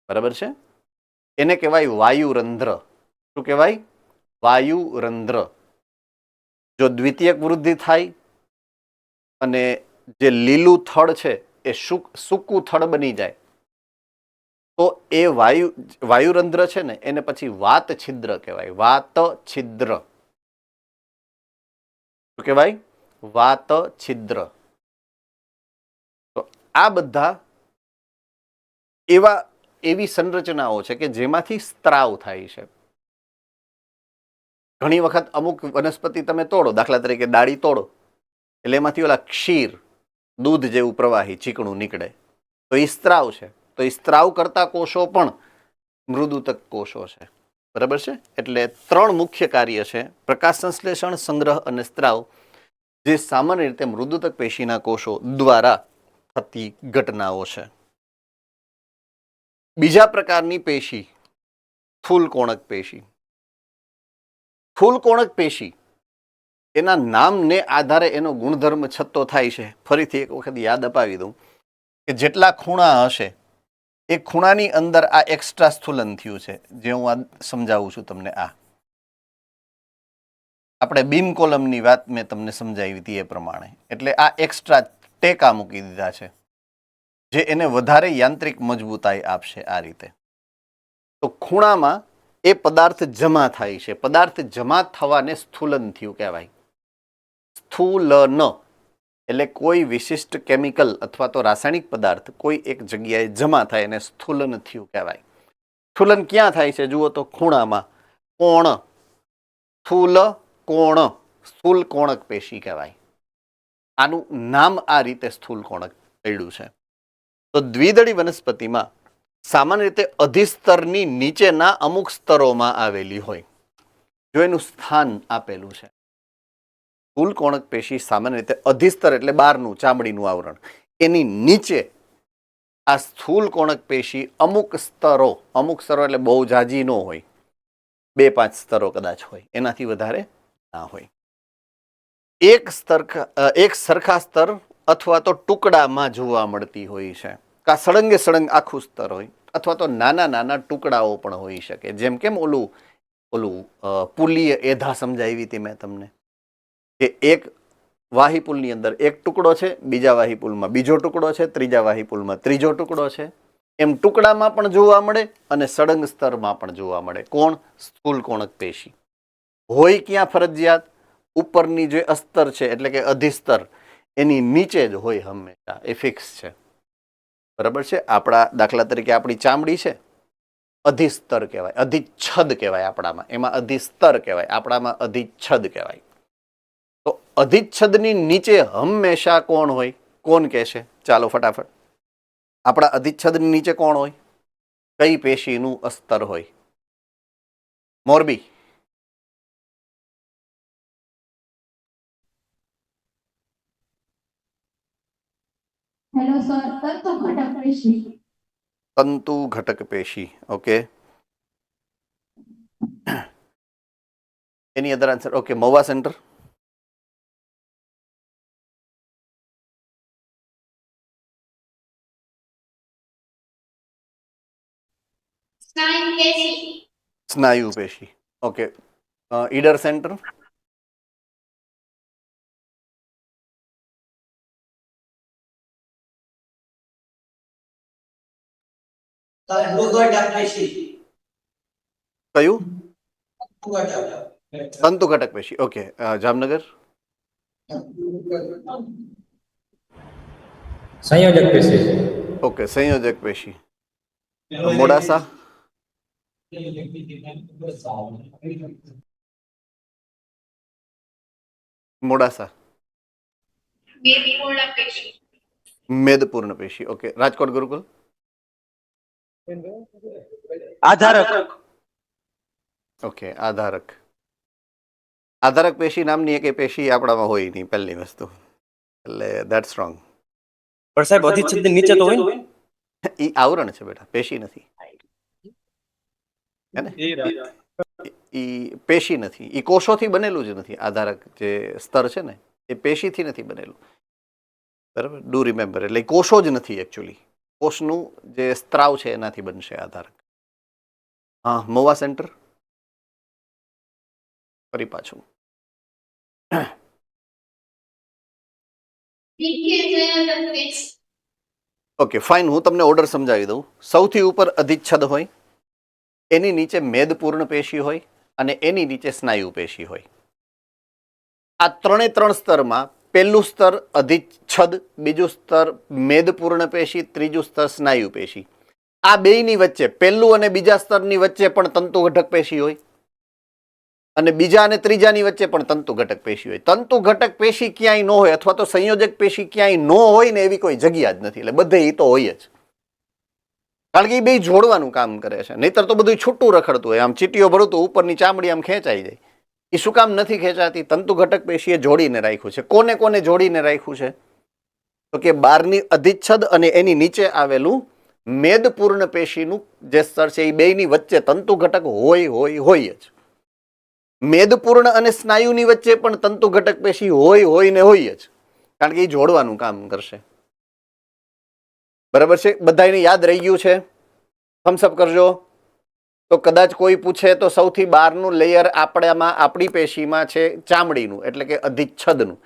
બરાબર છે? એને કહેવાય વાયુરંધ્ર. શું કહેવાય? વાયુરંધ્ર. જો દ્વિતીયક વૃદ્ધિ થાય અને જે લીલું થડ છે એ સૂકું થડ બની જાય, તો એ વાયુરંધ્ર છે ને એને પછી વાત છિદ્ર કહેવાય. વાત છિદ્ર. શું કહેવાય? વાત છિદ્ર. તો આ બધા એવી સંરચનાઓ છે કે જેમાંથી સ્ત્રાવ થાય છે. ઘણી વખત અમુક વનસ્પતિ તમે તોડો, દાખલા તરીકે ડાળી તોડો એટલે એમાંથી ઓલા ક્ષીર, દૂધ જેવું પ્રવાહી ચીકણું નીકળે, તો એ સ્ત્રાવ છે. તો એ સ્ત્રાવ કરતા કોષો પણ મૃદુતક કોષો છે. બરાબર છે? એટલે 3 મુખ્ય કાર્ય છે: પ્રકાશ સંશ્લેષણ, સંગ્રહ અને સ્ત્રાવ, જે સામાન્ય રીતે મૃદુતક પેશીના કોષો દ્વારા થતી ઘટનાઓ છે. બીજા પ્રકારની પેશી સ્થૂલકોણક પેશી. સ્થૂલકોણક પેશી એના નામને આધારે એનો ગુણધર્મ છતો થાય છે. ફરીથી એક વખત યાદ અપાવી દઉં કે જેટલા ખૂણા હશે એ ખૂણાની અંદર આ એક્સ્ટ્રા સ્થૂલન થયું છે, જે હું આ સમજાવું છું તમને. આ આપણે બીમ કોલમની વાત મેં તમને સમજાવી હતી એ પ્રમાણે. એટલે આ એક્સ્ટ્રા ટેકા મૂકી દીધા છે, જે એને વધારે યાંત્રિક મજબૂતાઈ આપશે. આ રીતે તો ખૂણામાં એ પદાર્થ જમા થાય છે. પદાર્થ જમા થવાને સ્થૂલન થયું કહેવાય. સ્થૂલન એટલે કોઈ વિશિષ્ટ કેમિકલ અથવા તો રાસાયણિક પદાર્થ કોઈ એક જગ્યાએ જમા થાય એને સ્થૂલન થયું કહેવાય. સ્થૂલન ક્યાં થાય છે? જુઓ તો ખૂણામાં. કોણ, સ્થૂલ કોણ, સ્થૂલકોણક પેશી કહેવાય. આનું નામ આ રીતે સ્થૂલકોણક પડ્યું છે. તો દ્વિદળી વનસ્પતિમાં સામાન્ય રીતે અધિસ્તરની નીચેના અમુક સ્તરોમાં આવેલી હોય. જો એનું સ્થાન આપેલું છે. સ્થૂલકોણક પેશી સામાન્ય રીતે અધિસ્તર એટલે બહારનું ચામડીનું આવરણ, એની નીચે આ સ્થૂલકોણક પેશી અમુક સ્તરો એટલે બહુ જાજી ન હોય, 2-5 સ્તરો કદાચ હોય, એનાથી વધારે ના હોય. એક સરખા સ્તર અથવા તો ટુકડામાં જોવા મળતી હોય છે. કાં સળંગે સળંગ આખું સ્તર હોય, અથવા તો નાના નાના ટુકડાઓ પણ હોઈ શકે. જેમ કેમ ઓલું પુલીય એધા સમજાવી હતી મેં તમને, કે એક વાહીપુલની અંદર એક ટુકડો છે, બીજા વાહીપુલમાં બીજો ટુકડો છે, ત્રીજા વાહીપુલમાં ત્રીજો ટુકડો છે. એમ ટુકડામાં પણ જોવા મળે અને સળંગ સ્તરમાં પણ જોવા મળે. કોણ? સ્થૂલ કોણક પેશી. હોય ક્યાં ફરજિયાત? ઉપરની જે અસ્તર છે એટલે કે અધિસ્તર એની નીચે જ હોય હંમેશા, એ ફિક્સ છે. બરાબર છે. આપણા દાખલા તરીકે આપણી ચામડી છે, અધિસ્તર કહેવાય, અધિચ્છદ કહેવાય આપણામાં, એમાં અધિસ્તર કહેવાય, આપણામાં અધિચ્છદ કહેવાય. તો અધિચ્છદની નીચે હંમેશા કોણ હોય? કોણ કહેશે? ચાલો ફટાફટ. આપણા અધિચ્છદની નીચે કોણ હોય? કઈ પેશીનું અસ્તર હોય? મોરબી. હેલો સર, તંતુ ઘટક પેશી. તંતુ ઘટક પેશી. ઓકે, એની અધર આન્સર. Okay, Mahuva centre. સ્નાયુ પેશી. સ્નાયુ પેશી. Okay, Idar centre. કયું? તંતુ ઘટક પેશી. ઓકે, જામનગર. સંયોજક પેશી. ઓકે, સંયોજક પેશી. મોડાસા. મોડાસા. મેદપૂર્ણ પેશી. મેદપૂર્ણ પેશી. ઓકે, રાજકોટ ગુરુકુલ. આધારક. ઓકે, આધારક. આધારક પેશી નામની એક પેશી આપણામાં હોય નહીં, પહેલી વસ્તુ, એટલે ધેટ્સ રોંગ. પણ સાહેબ અધિચ્છદ નીચે તો હોય ને? એ આવરણ છે બેટા, પેશી નથી. હે ને? ઈ પેશી નથી, ઈ કોષોથી બનેલું જ નથી. આધારક જે સ્તર છે ને એ પેશીથી નથી બનેલું. બરાબર, ડુ રિમેમ્બર. એટલે કોષો જ નથી એકચ્યુઅલી. કોષનું જે સ્ત્રાવ છે એનાથી બનશે આધારક. હા, મહુવા સેન્ટર. ફરી પાછું. ઓકે ફાઇન, હું તમને ઓર્ડર સમજાવી દઉં. સૌથી ઉપર અધિચ્છદ હોય, એની નીચે મેદપૂર્ણ પેશી હોય અને એની નીચે સ્નાયુ પેશી હોય. આ ત્રણ સ્તરમાં પહેલું સ્તર અધિચ્છદ, બીજું સ્તર મેદપૂર્ણ પેશી, ત્રીજું સ્તર સ્નાયુ પેશી. આ બેયની વચ્ચે, પહેલું અને બીજા સ્તરની વચ્ચે પણ તંતુ ઘટક પેશી હોય અને બીજા અને ત્રીજાની વચ્ચે પણ તંતુ ઘટક પેશી હોય. તંતુ ઘટક પેશી ક્યાંય ન હોય અથવા તો સંયોજક પેશી ક્યાંય ન હોય ને એવી કોઈ જગ્યા જ નથી. એટલે બધે એ તો હોય જ, કારણ કે એ બે જોડવાનું કામ કરે છે. નહીતર તો બધું છૂટું રખડતું હોય. આમ ચીટીઓ ભરું તો ઉપરની ચામડી આમ ખેંચાઈ જાય. એ શું કામ નથી ખેંચાતી? તંતુ ઘટક પેશીએ જોડીને રાખ્યું છે. કોને કોને જોડીને રાખ્યું છે? તો કે બહારની અધિચ્છદ અને એની નીચે આવેલું મેદપૂર્ણ પેશીનું જે સ્તર છે એ બેયની વચ્ચે તંતુ ઘટક હોય જ. મેદપૂર્ણ અને સ્નાયુની વચ્ચે પણ તંતુ ઘટક પેશી હોય ને હોય જ, કારણ કે એ જોડવાનું કામ કરશે. બરાબર છે? બધાને યાદ રહી ગયું છે? થમ્સઅપ કરજો. તો કદાચ કોઈ પૂછે તો સૌથી બહારનું લેયર આપણી પેશીમાં છે ચામડીનું, એટલે કે અધિચ્છદનું.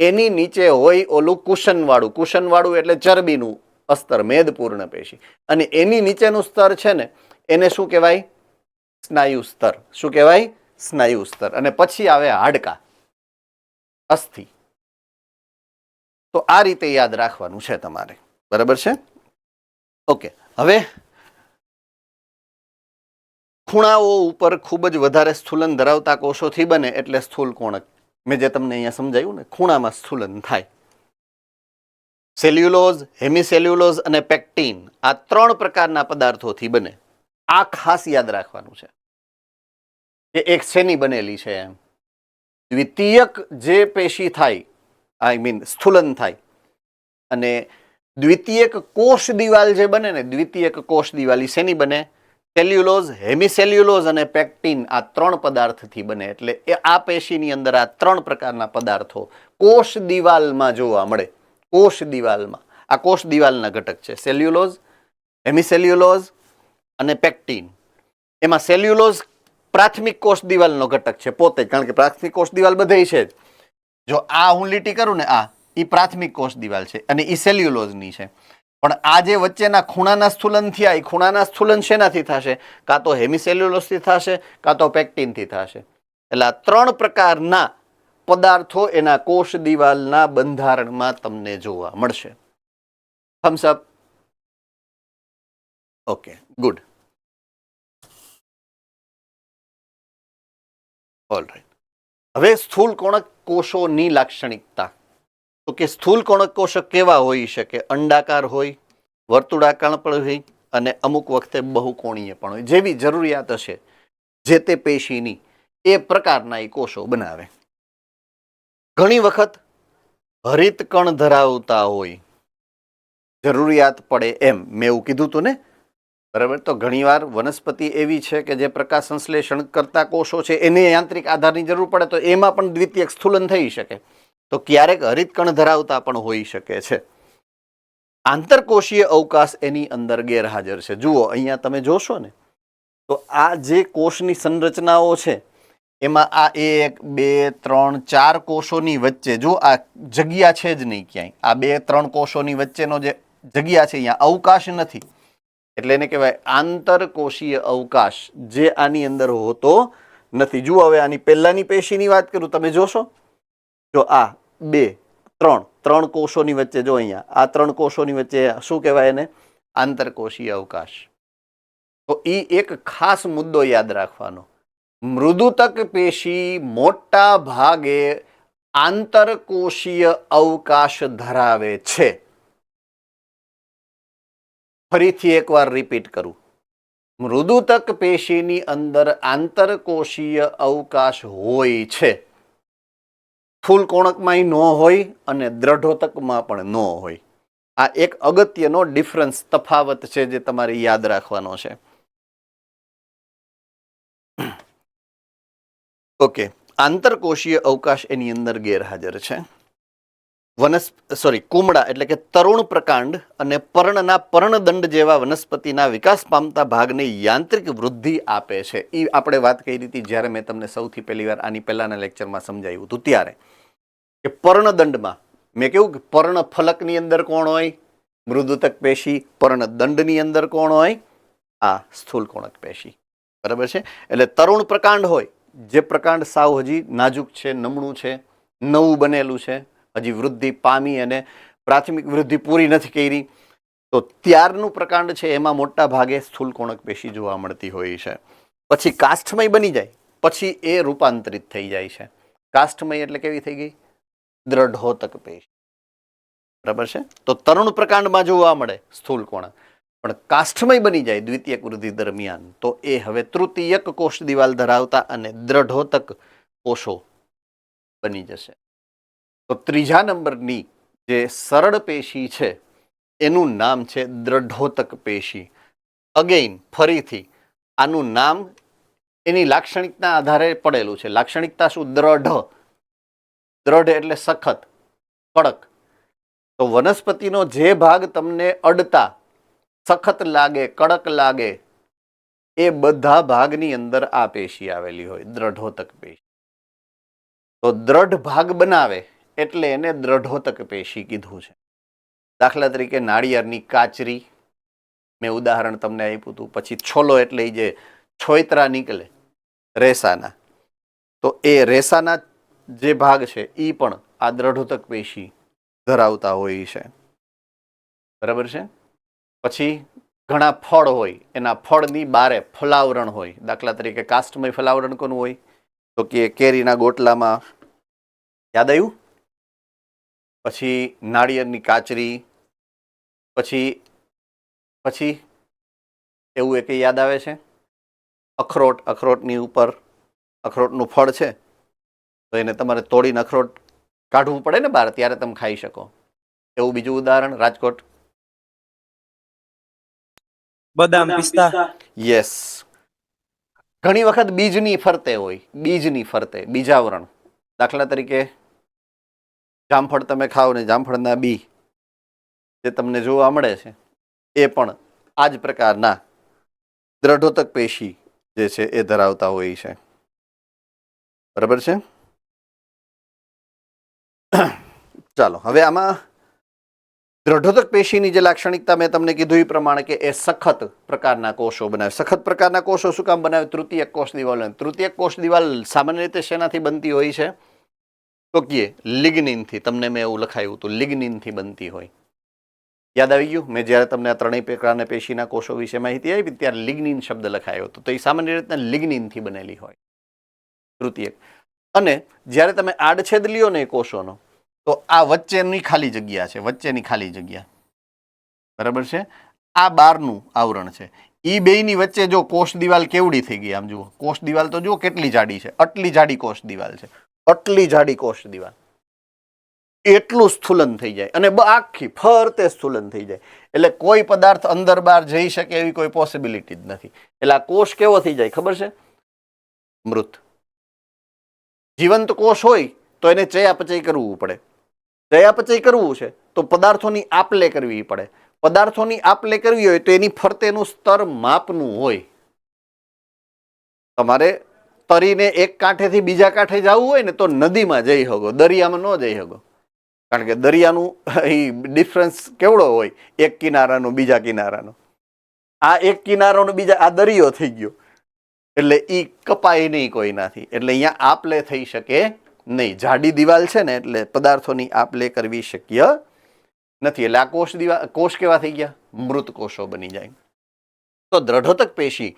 એની નીચે હોય ઓલું કુશનવાળું એટલે ચરબીનું અસ્તર, મેદપૂર્ણ પેશી. અને એની નીચેનું સ્તર છે ને એને શું કહેવાય? સ્નાયુ સ્તર. શું કહેવાય? સ્નાયુ સ્તર. અને પછી આવે હાડકા, અસ્થિ. તો આ રીતે યાદ રાખવાનું છે તમારે. બરાબર છે? ઓકે, હવે ખૂણાઓ ઉપર ખૂબ જ વધારે સ્થૂલન ધરાવતા કોષોથી બને એટલે સ્થૂલ કોણક. મેં જે તમને અહીંયા સમજાયું ને, ખૂણામાં સ્થૂલન થાય. સેલ્યુલોઝ, હેમિસેલ્યુલોઝ અને પેક્ટિન, આ 3 પ્રકારના પદાર્થોથી બને. આ ખાસ યાદ રાખવાનું છે કે એક શેની બનેલી છે એમ. દ્વિતીયક જે પેશી થાય, સ્થૂલન થાય, અને દ્વિતીયક કોષ દિવાલ જે બને ને, દ્વિતીયક કોષ દિવાલ એ શેની બને? સેલ્યુલોઝ, હેમિસેલ્યુલોઝ અને પેક્ટિન, આ 3 પદાર્થથી બને. એટલે આ પેશીની અંદર આ 3 પ્રકારના પદાર્થો કોષ દિવાલમાં જોવા મળે. કોષ દિવાલમાં આ કોષ દિવાલના ઘટક છે. સેલ્યુલોઝ, હેમિસેલ્યુલોઝ અને પેક્ટિન. એમાં સેલ્યુલોઝ પ્રાથમિક કોષ દિવાલનો ઘટક છે પોતે જ, કારણ કે પ્રાથમિક કોષ દિવાલ બધે છે જ. જો આ હું લીટી કરું ને, આ એ પ્રાથમિક કોષ દિવાલ છે અને એ સેલ્યુલોઝની છે. પણ આ જે વચ્ચેના ખૂણાના સ્થૂલન થયા, એ ખૂણાના સ્થૂલન શેનાથી થશે? કાં તો હેમિસેલ્યુલોઝથી થશે, કાં તો પેક્ટિનથી થશે. એટલે આ 3 પ્રકારના પદાર્થો એના કોષ દિવાલના બંધારણમાં તમને જોવા મળશે. Thums up. Okay, good. Alright. હવે સ્થૂલ કોણક કોષોની લાક્ષણિકતા. તો કે સ્થૂલ કોણક કોષો કેવા હોઈ શકે? અંડાકાર હોય, વર્તુળાકાર પણ હોય અને અમુક વખતે બહુકોણીય પણ હોય. જેવી જરૂરિયાત હશે જે તે પેશીની, એ પ્રકારના એ કોષો બનાવે. ઘણી વખત હરિત કણ ધરાવતા હોય, જરૂરિયાત પડે એમ. મેં એવું કીધું હતું ને, બરાબર? તો ઘણીવાર વનસ્પતિ એવી છે કે જે પ્રકાશ સંશ્લેષણ કરતા કોષો છે એને યાંત્રિક આધારની જરૂર પડે, તો એમાં પણ દ્વિતીયક સ્થૂલન થઈ શકે. તો ક્યારેક હરિત કણ ધરાવતા પણ હોઈ શકે છે. આંતરકોષીય અવકાશ એની અંદર ગેરહાજર છે. જુઓ અહીંયા તમે જોશો ને, તો આ જે કોષની સંરચનાઓ છે એમાં આ 1, 2, 3, 4 કોષોની વચ્ચે જો આ જગ્યા છે જ નહીં ક્યાંય. આ 2, 3 કોષોની વચ્ચેનો જે જગ્યા છે અહીંયા અવકાશ નથી. એટલે એને કહેવાય આંતરકોષીય અવકાશ, જે આની અંદર હોતો નથી. જુઓ હવે આની પહેલાની પેશીની વાત કરું, તમે જોશો, જો આ 2, 3 કોષોની વચ્ચે, જો અહીંયા આ 3 કોષોની વચ્ચે શું કહેવાય એને? આંતરકોષીય અવકાશ. તો એ એક ખાસ મુદ્દો યાદ રાખવાનો. મૃદુતક પેશી મોટા ભાગે આંતરકોષીય અવકાશ ધરાવે છે. ફરીથી એકવાર રિપીટ કરું, મૃદુતક પેશીની અંદર આંતરકોષીય અવકાશ હોય છે. સ્થૂલ કોણકમાં ન હોય અને દ્રઢોતકમાં પણ ન હોય. આ એક અગત્યનો ડિફરન્સ, તફાવત છે જે તમારે યાદ રાખવાનો છે. ઓકે, આંતરકોષીય અવકાશ એની અંદર ગેરહાજર છે. કુમળા એટલે કે તરુણ પ્રકાંડ અને પર્ણના પર્ણદંડ જેવા વનસ્પતિના વિકાસ પામતા ભાગને યાંત્રિક વૃદ્ધિ આપે છે. એ આપણે વાત કરી હતી જ્યારે મેં તમને સૌથી પહેલી વાર આની પહેલાના લેક્ચરમાં સમજાવ્યું હતું ત્યારે, કે પર્ણદંડમાં મેં કેવું કે પર્ણ ફલકની અંદર કોણ હોય? મૃદુતક પેશી. પર્ણદંડની અંદર કોણ હોય? આ સ્થૂલ કોણક પેશી. બરાબર છે? એટલે તરુણ પ્રકાંડ હોય, જે પ્રકાંડ સાવ હજી નાજુક છે, નમણું છે, નવું બનેલું છે, હજી વૃદ્ધિ પામી અને પ્રાથમિક વૃદ્ધિ પૂરી નથી કરી, તો ત્યારનું પ્રકાંડ છે એમાં મોટા ભાગે સ્થૂલ કોણક પેશી જોવા મળતી હોય છે. પછી કાષ્ઠમય બની જાય પછી એ રૂપાંતરિત થઈ જાય છે. કાષ્ઠમય એટલે કેવી થઈ ગઈ? દ્રઢોતક પેશી. બરાબર છે? તો તરુણ પ્રકાંડમાં જોવા મળે સ્થૂલ કોણક, પણ કાષ્ઠમય બની જાય દ્વિતીયક વૃદ્ધિ દરમિયાન, તો એ હવે તૃતીયક કોષ દિવાલ ધરાવતા અને દ્રઢોતક કોષો બની જશે. તો ત્રીજા નંબરની જે સરળ પેશી છે એનું નામ છે દ્રઢોતક પેશી. અગેઇન ફરીથી આનું નામ એની લાક્ષણિકતા આધારે પડેલું છે. લાક્ષણિકતા શું? દ્રઢ. દ્રઢ એટલે સખત, કડક. તો વનસ્પતિનો જે ભાગ તમને અડતા સખત લાગે, કડક લાગે, એ બધા ભાગની અંદર આ પેશી આવેલી હોય, દ્રઢોતક પેશી. તો દ્રઢ ભાગ બનાવે એટલે એને દ્રઢોતક પેશી કીધું છે. દાખલા તરીકે નાળિયેરની કાચરી, મેં ઉદાહરણ તમને આપ્યું હતું. પછી છોલો એટલે જે છોયતરા નીકળે રેસાના, તો એ રેસાના જે ભાગ છે એ પણ આ દ્રઢોતક પેશી ધરાવતા હોય છે. બરાબર છે? પછી ઘણા ફળ હોય, એના ફળની બારે ફલાવરણ હોય. દાખલા તરીકે કાષ્ઠમય ફલાવરણ કોનું હોય? તો કે કેરીના ગોટલામાં. યાદ આવ્યું? પછી નાળિયેરની કાચરી, પછી એવું એક યાદ આવે છે, અખરોટ. અખરોટની ઉપર અખરોટનું ફળ છે તો એને તમારે તોડીને અખરોટ કાઢવું પડે ને બહાર, ત્યારે તમે ખાઈ શકો. એવું બીજું ઉદાહરણ રાજકોટ. બદામ, પિસ્તા. યસ. ઘણી વખત બીજની ફરતે હોય, બીજની ફરતે બીજાવરણ. દાખલા તરીકે જામફળ તમે ખાઓ ને, જામફળના બી, જે તમને જોવા મળે છે એ પણ આ જ પ્રકારના દ્રઢોતક પેશી જે છે એ ધરાવતા હોય છે. બરાબર છે. ચાલો હવે આમાં દ્રઢોતક પેશીની જે લાક્ષણિકતા મેં તમને કીધું એ પ્રમાણે કે એ સખત પ્રકારના કોષો બનાવે. સખત પ્રકારના કોષો શું કામ બનાવે? તૃતીયક કોષ દિવાલ. તૃતીયક કોષ દિવાલ સામાન્ય રીતે શેનાથી બનતી હોય છે? તો કે લિગ્નિનથી. તમને મેં એવું લખાયું હતું, લિગ્નિનથી બનતી હોય. યાદ આવી ગયું? મેં જ્યારે તમને આ ત્રણેય પ્રકારના પેશીના કોષો વિશે માહિતી આવી ત્યારે લિગ્નિન શબ્દ લખાયો હતો. તો એ સામાન્ય રીતના લિગ્નિનથી બનેલી હોય તૃતીયક. અને જ્યારે તમે આડછેદ લ્યો ને એ કોષોનો, તો આ વચ્ચેની ખાલી જગ્યા છે, વચ્ચેની ખાલી જગ્યા, બરાબર છે, આ બહારનું આવરણ છે. એ બેયની વચ્ચે જો કોષ દિવાલ કેવડી થઈ ગઈ, આમ જુઓ કોષ દિવાલ તો જુઓ કેટલી જાડી છે, આટલી જાડી કોષ દિવાલ છે, આટલી જાડી કોષ દિવાલ, એટલું સ્થૂલન થઈ જાય અને આખી ફરતે સ્થૂલન થઈ જાય. એટલે કોઈ પદાર્થ અંદર બહાર જઈ શકે એવી કોઈ પોસિબિલિટી જ નથી. એટલે આ કોષ કેવો થઈ જાય ખબર છે? મૃત. જીવંત કોષ હોય તો એને ચયાપચય કરવું પડે. ચયાપચય કરવું છે તો પદાર્થોની આપ-લે કરવી પડે. પદાર્થોની આપ-લે કરવી હોય તો એની ફરતેનું સ્તર માપનું હોય. તમારે તરીને એક કાંઠેથી બીજા કાંઠે જવું હોય ને તો નદીમાં જઈ શકો, દરિયામાં ન જઈ શકો. કારણ કે દરિયાનું ડિફરન્સ કેવડો હોય, એક કિનારાનો બીજા કિનારાનો. આ એક કિનારાનો બીજા, આ દરિયો થઈ ગયો એટલે ઈ કપાય નહીં કોઈનાથી. એટલે અહીંયા આપ-લે થઈ શકે નહીં. જાડી દિવાલ છે ને એટલે પદાર્થોની આપ-લે કરવી શક્ય નથી. એટલે આ કોષ કેવા થઈ ગયા? મૃત કોષો બની જાય. તો દ્રઢોતક પેશી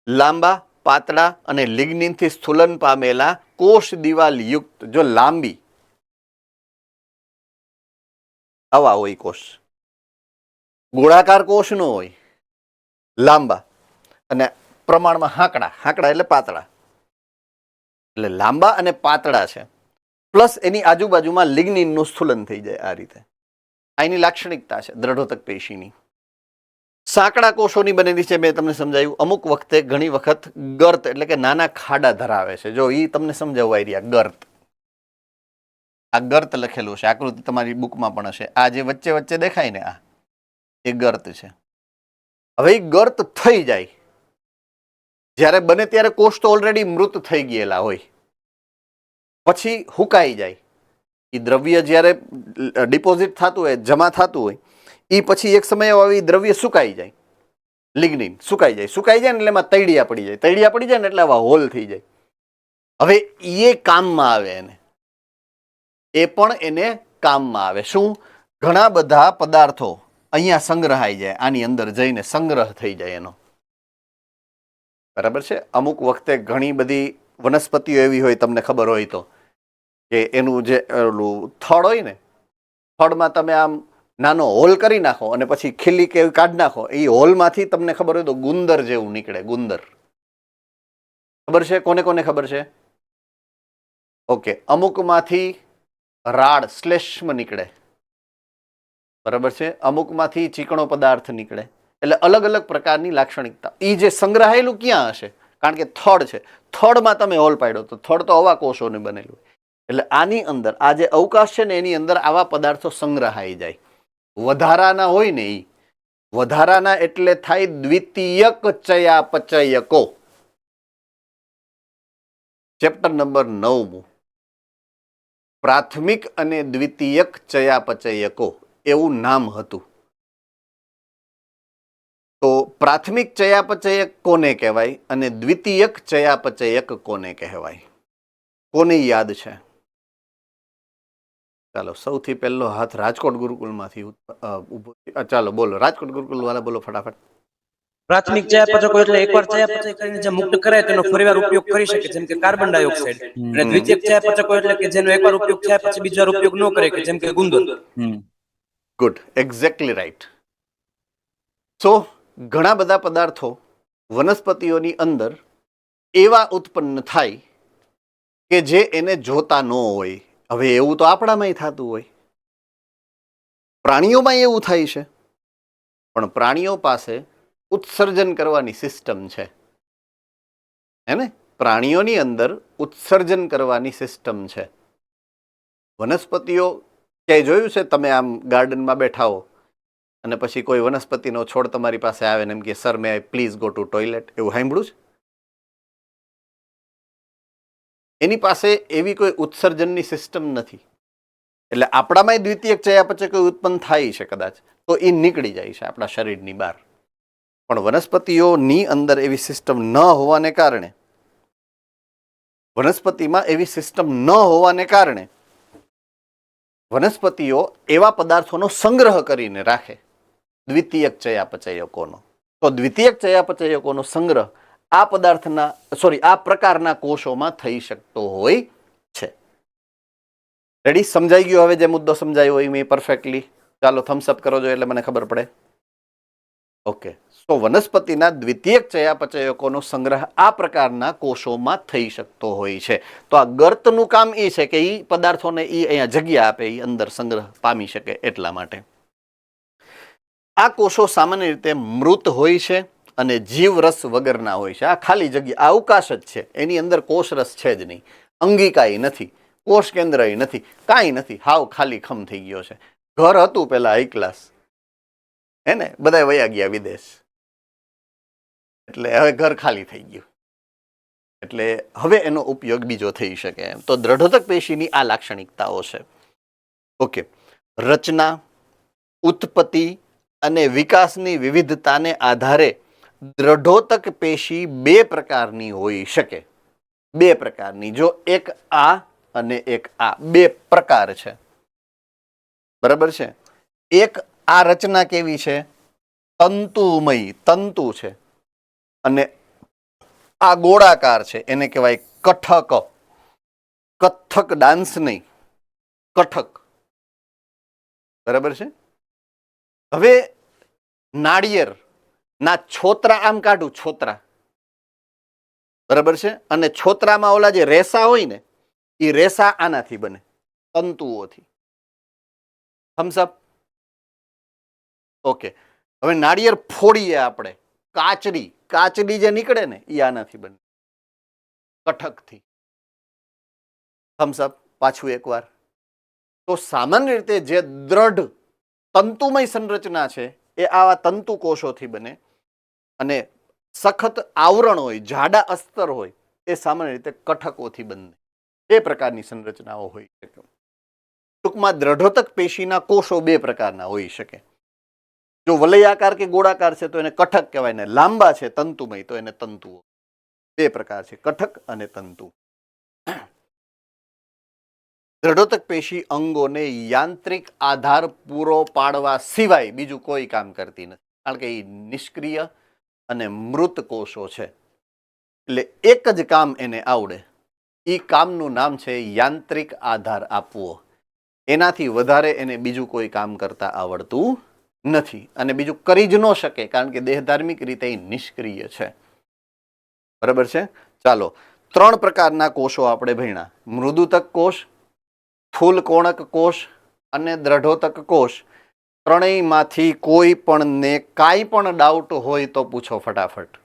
લાંબા, પાતળા અને લિગ્નિનથી સ્થૂલન પામેલા કોષ દિવાલ યુક્ત, જો લાંબી આવા હોય કોષ, ગોળાકાર કોષ ન હોય, લાંબા અને પ્રમાણમાં હાંકડા, હાંકડા એટલે પાતળા, એટલે લાંબા અને પાતળા છે, પ્લસ એની આજુબાજુમાં લિગ્નિનનું સ્થૂલન થઈ જાય. આ રીતે આની લાક્ષણિકતા છે દ્રઢોતક પેશીની. સાંકડા કોષોની બનેલી છે, મેં તમને સમજાવ્યું. અમુક વખતે ઘણી વખત ગર્ત એટલે કે નાના ખાડા ધરાવે છે. જો એ તમને સમજાવવા રહ્યા, ગર્ત. આ ગર્ત લખેલું છે, આકૃતિ તમારી બુકમાં પણ હશે. આ જે વચ્ચે વચ્ચે દેખાય ને, આ એ ગર્ત છે. હવે એ ગર્ત થઈ જાય જ્યારે બને ત્યારે કોષ તો ઓલરેડી મૃત થઈ ગયેલા હોય, પછી હુકાઈ જાય. એ દ્રવ્ય જ્યારે ડિપોઝિટ થતું હોય, જમા થતું હોય, એ પછી એક સમય આવી દ્રવ્ય સુકાઈ જાય, લિગ્નિન સુકાઈ જાય. સુકાઈ જાય ને એટલે એમાં તૈડિયા પડી જાય. તૈડિયા પડી જાય ને એટલે આવા હોલ થઈ જાય. હવે એ કામમાં આવે એને, એ પણ એને કામમાં આવે. શું? ઘણા બધા પદાર્થો અહીંયા સંગ્રહાઈ જાય, આની અંદર જઈને સંગ્રહ થઈ જાય એનો. બરાબર છે. અમુક વખતે ઘણી બધી વનસ્પતિઓ એવી હોય, તમને ખબર હોય તો, કે એનું જે ઓલું થડ હોય ને, થડમાં તમે આમ નાનો હોલ કરી નાખો અને પછી ખીલી કે એવી કાઢી નાખો, એ હોલમાંથી તમને ખબર હોય તો ગુંદર જેવું નીકળે. ગુંદર ખબર છે? કોને કોને ખબર છે? ઓકે. અમુકમાંથી રાડ, શ્લેષ્મ નીકળે, બરાબર છે. અમુકમાંથી ચીકણો પદાર્થ નીકળે. એટલે અલગ અલગ પ્રકારની લાક્ષણિકતા. એ જે સંગ્રહાયેલું ક્યાં હશે? કારણ કે થડ છે, થડમાં તમે હોલ પાડ્યો તો થડ તો આવા કોષોને બનેલું. એટલે આની અંદર આ જે અવકાશ છે ને એની અંદર આવા પદાર્થો સંગ્રહાઈ જાય. વધારાના હોય ને, એ વધારાના એટલે થાય દ્વિતીયક ચયાપચયકો. ચેપ્ટર નંબર 9, પ્રાથમિક અને દ્વિતીયક ચયાપચયકો એવું નામ હતું. તો પ્રાથમિક ચયાપચયક કોને કહેવાય અને દ્વિતીયક ચયાપચયક કોને કહેવાય? કોને યાદ છે? ચાલો, સૌથી પહેલો હાથ રાજકોટ ગુરુકુલમાંથી ઉભો. ચાલો બોલો, રાજકોટ ગુરુકુલ વાળા બોલો ફટાફટ. પ્રાથમિક ચયાપચયકો એટલે એકવાર ચયાપચય કરીને જે મુક્ત કરે તેનો ફરીવાર ઉપયોગ કરી શકે, જેમ કે કાર્બન ડાયોક્સાઇડ. અને દ્વિતીયક ચયાપચયકો એટલે કે જેનો એકવાર ઉપયોગ થયા પછી બીજી વાર ઉપયોગ ન કરે, કે જેમ કે ગુંદર. Good, exactly right. સો ઘણા બધા પદાર્થો વનસ્પતિઓની અંદર એવા ઉત્પન્ન થાય કે જે એને જોતા ન હોય. હવે એવું તો આપણામાંય થતું હોય, પ્રાણીઓમાં એવું થાય છે, પણ પ્રાણીઓ પાસે ઉત્સર્જન કરવાની સિસ્ટમ છે, હે ને? પ્રાણીઓની અંદર ઉત્સર્જન કરવાની સિસ્ટમ છે. વનસ્પતિઓ ક્યાંય જોયું છે તમે? આમ ગાર્ડનમાં બેઠા હો અને પછી કોઈ વનસ્પતિનો છોડ તમારી પાસે આવે ને એમ કે sir May I please go to toilet, એવું સાંભળ્યું છે? એની પાસે એવી કોઈ ઉત્સર્જનની સિસ્ટમ નથી. એટલે આપણામાં દ્વિતીયક ચયાપચય કોઈ ઉત્પન્ન થાય છે કદાચ, તો એ નીકળી જાય છે આપણા શરીરની બહાર. પણ વનસ્પતિઓની અંદર એવી સિસ્ટમ ન હોવાને કારણે, વનસ્પતિમાં એવી સિસ્ટમ ન હોવાને કારણે વનસ્પતિઓ એવા પદાર્થોનો સંગ્રહ કરીને રાખે દ્વિતીયક ચયાપચયકોનો. તો દ્વિતીયક ચયાપચયકોનો સંગ્રહ આ પદાર્થના આ પ્રકારના કોષોમાં થઈ શકતો હોય છે. રેડી? સમજાઈ ગયું હવે જે મુદ્દો સમજાયો હોય મેં પરફેક્ટલી? ચાલો થમ્સ અપ કરો જો એટલે મને ખબર પડે. ઓકે, તો વનસ્પતિના દ્વિતીયક ચયાપચયકોનો સંગ્રહ આ પ્રકારના કોષોમાં થઈ શકતો હોય છે. તો આ ગર્તનું કામ એ છે કે એ પદાર્થોને એ અહીંયા જગ્યા આપે, એ અંદર સંગ્રહ પામી શકે એટલા માટે. આ કોષો સામાન્ય રીતે મૃત હોય છે અને જીવરસ વગરના હોય છે. આ ખાલી જગ્યા, આ અવકાશ જ છે, એની અંદર કોષરસ છે જ નહીં, અંગિકાઈ નથી, કોષ કેન્દ્ર નથી, કાંઈ નથી, હાવ ખાલી ખમ થઈ ગયો છે. ઘર હતું પેલા હાઈ ક્લાસ, હે ને, બધા વયા ગયા વિદેશ, એટલે હવે ઘર ખાલી થઈ ગયું, એટલે હવે એનો ઉપયોગ બીજો થઈ શકે એમ. તો દ્રઢોતક પેશીની આ લાક્ષણિકતાઓ છે. ઓકે, રચના, ઉત્પત્તિ અને વિકાસની વિવિધતાને આધારે દ્રઢોતક પેશી બે પ્રકારની હોઈ શકે. બે પ્રકારની, જો એક આ અને એક આ, બે પ્રકાર છે, બરાબર છે. એક આ રચના કેવી છે? તંતુમય, તંતુ છે, અને આ ગોળાકાર છે, એને કહેવાય કઠક. કથક ડાન્સ નહીં, કઠક, બરાબર છે. હવે નાળિયેર ના છોતરા આમ કાઢું, છોતરા, બરાબર છે, અને છોતરામાં ઓલા જે રેસા હોય ને, એ રેસા આનાથી બને, તંતુઓથી. થમ્સઅપ? ઓકે, હવે નાળિયેર ફોડીએ આપણે, કાચડી, કાચડી જે નીકળે ને એ આનાથી બને, કઠકથી. થમ્સઅપ? પાછું એકવાર. તો સામાન્ય રીતે જે દ્રઢ તંતુમય સંરચના છે એ આવા તંતુ કોષોથી બને, અને સખત આવરણ હોય, જાડા અસ્તર હોય, એ સામાન્ય રીતે કઠકોથી બને. એ પ્રકારની સંરચનાઓ હોઈ શકે. ટૂંકમાં દ્રઢોતક પેશીના કોષો બે પ્રકારના હોઈ શકે. જો વલયાકાર કે ગોળાકાર છે તો એને કઠક કહેવાય, ને લાંબા છે તંતુમય તો એને તંતુઓ. બે પ્રકાર છે, કઠક અને તંતુ. દ્રઢોતક પેશી અંગોને યાંત્રિક આધાર પૂરો પાડવા સિવાય બીજું કોઈ કામ કરતી નથી, કારણ કે એ નિષ્ક્રિય અને મૃત કોષો છે. એટલે એક જ કામ એને આવડે, એ કામનું નામ છે યાંત્રિક આધાર આપવો. એનાથી વધારે એને બીજું કોઈ કામ કરતા આવડતું નથી, અને બીજું કરી જ ન શકે, કારણ કે દેહધાર્મિક રીતે એ નિષ્ક્રિય છે. બરાબર છે? ચાલો, ત્રણ પ્રકારના કોષો આપણે ભણ્યા: મૃદુતક કોષ, સ્થૂલ કોણક કોષ અને દ્રઢોતક કોષ. ત્રણેયમાંથી કોઈ પણને કાંઈ પણ ડાઉટ હોય તો પૂછો ફટાફટ.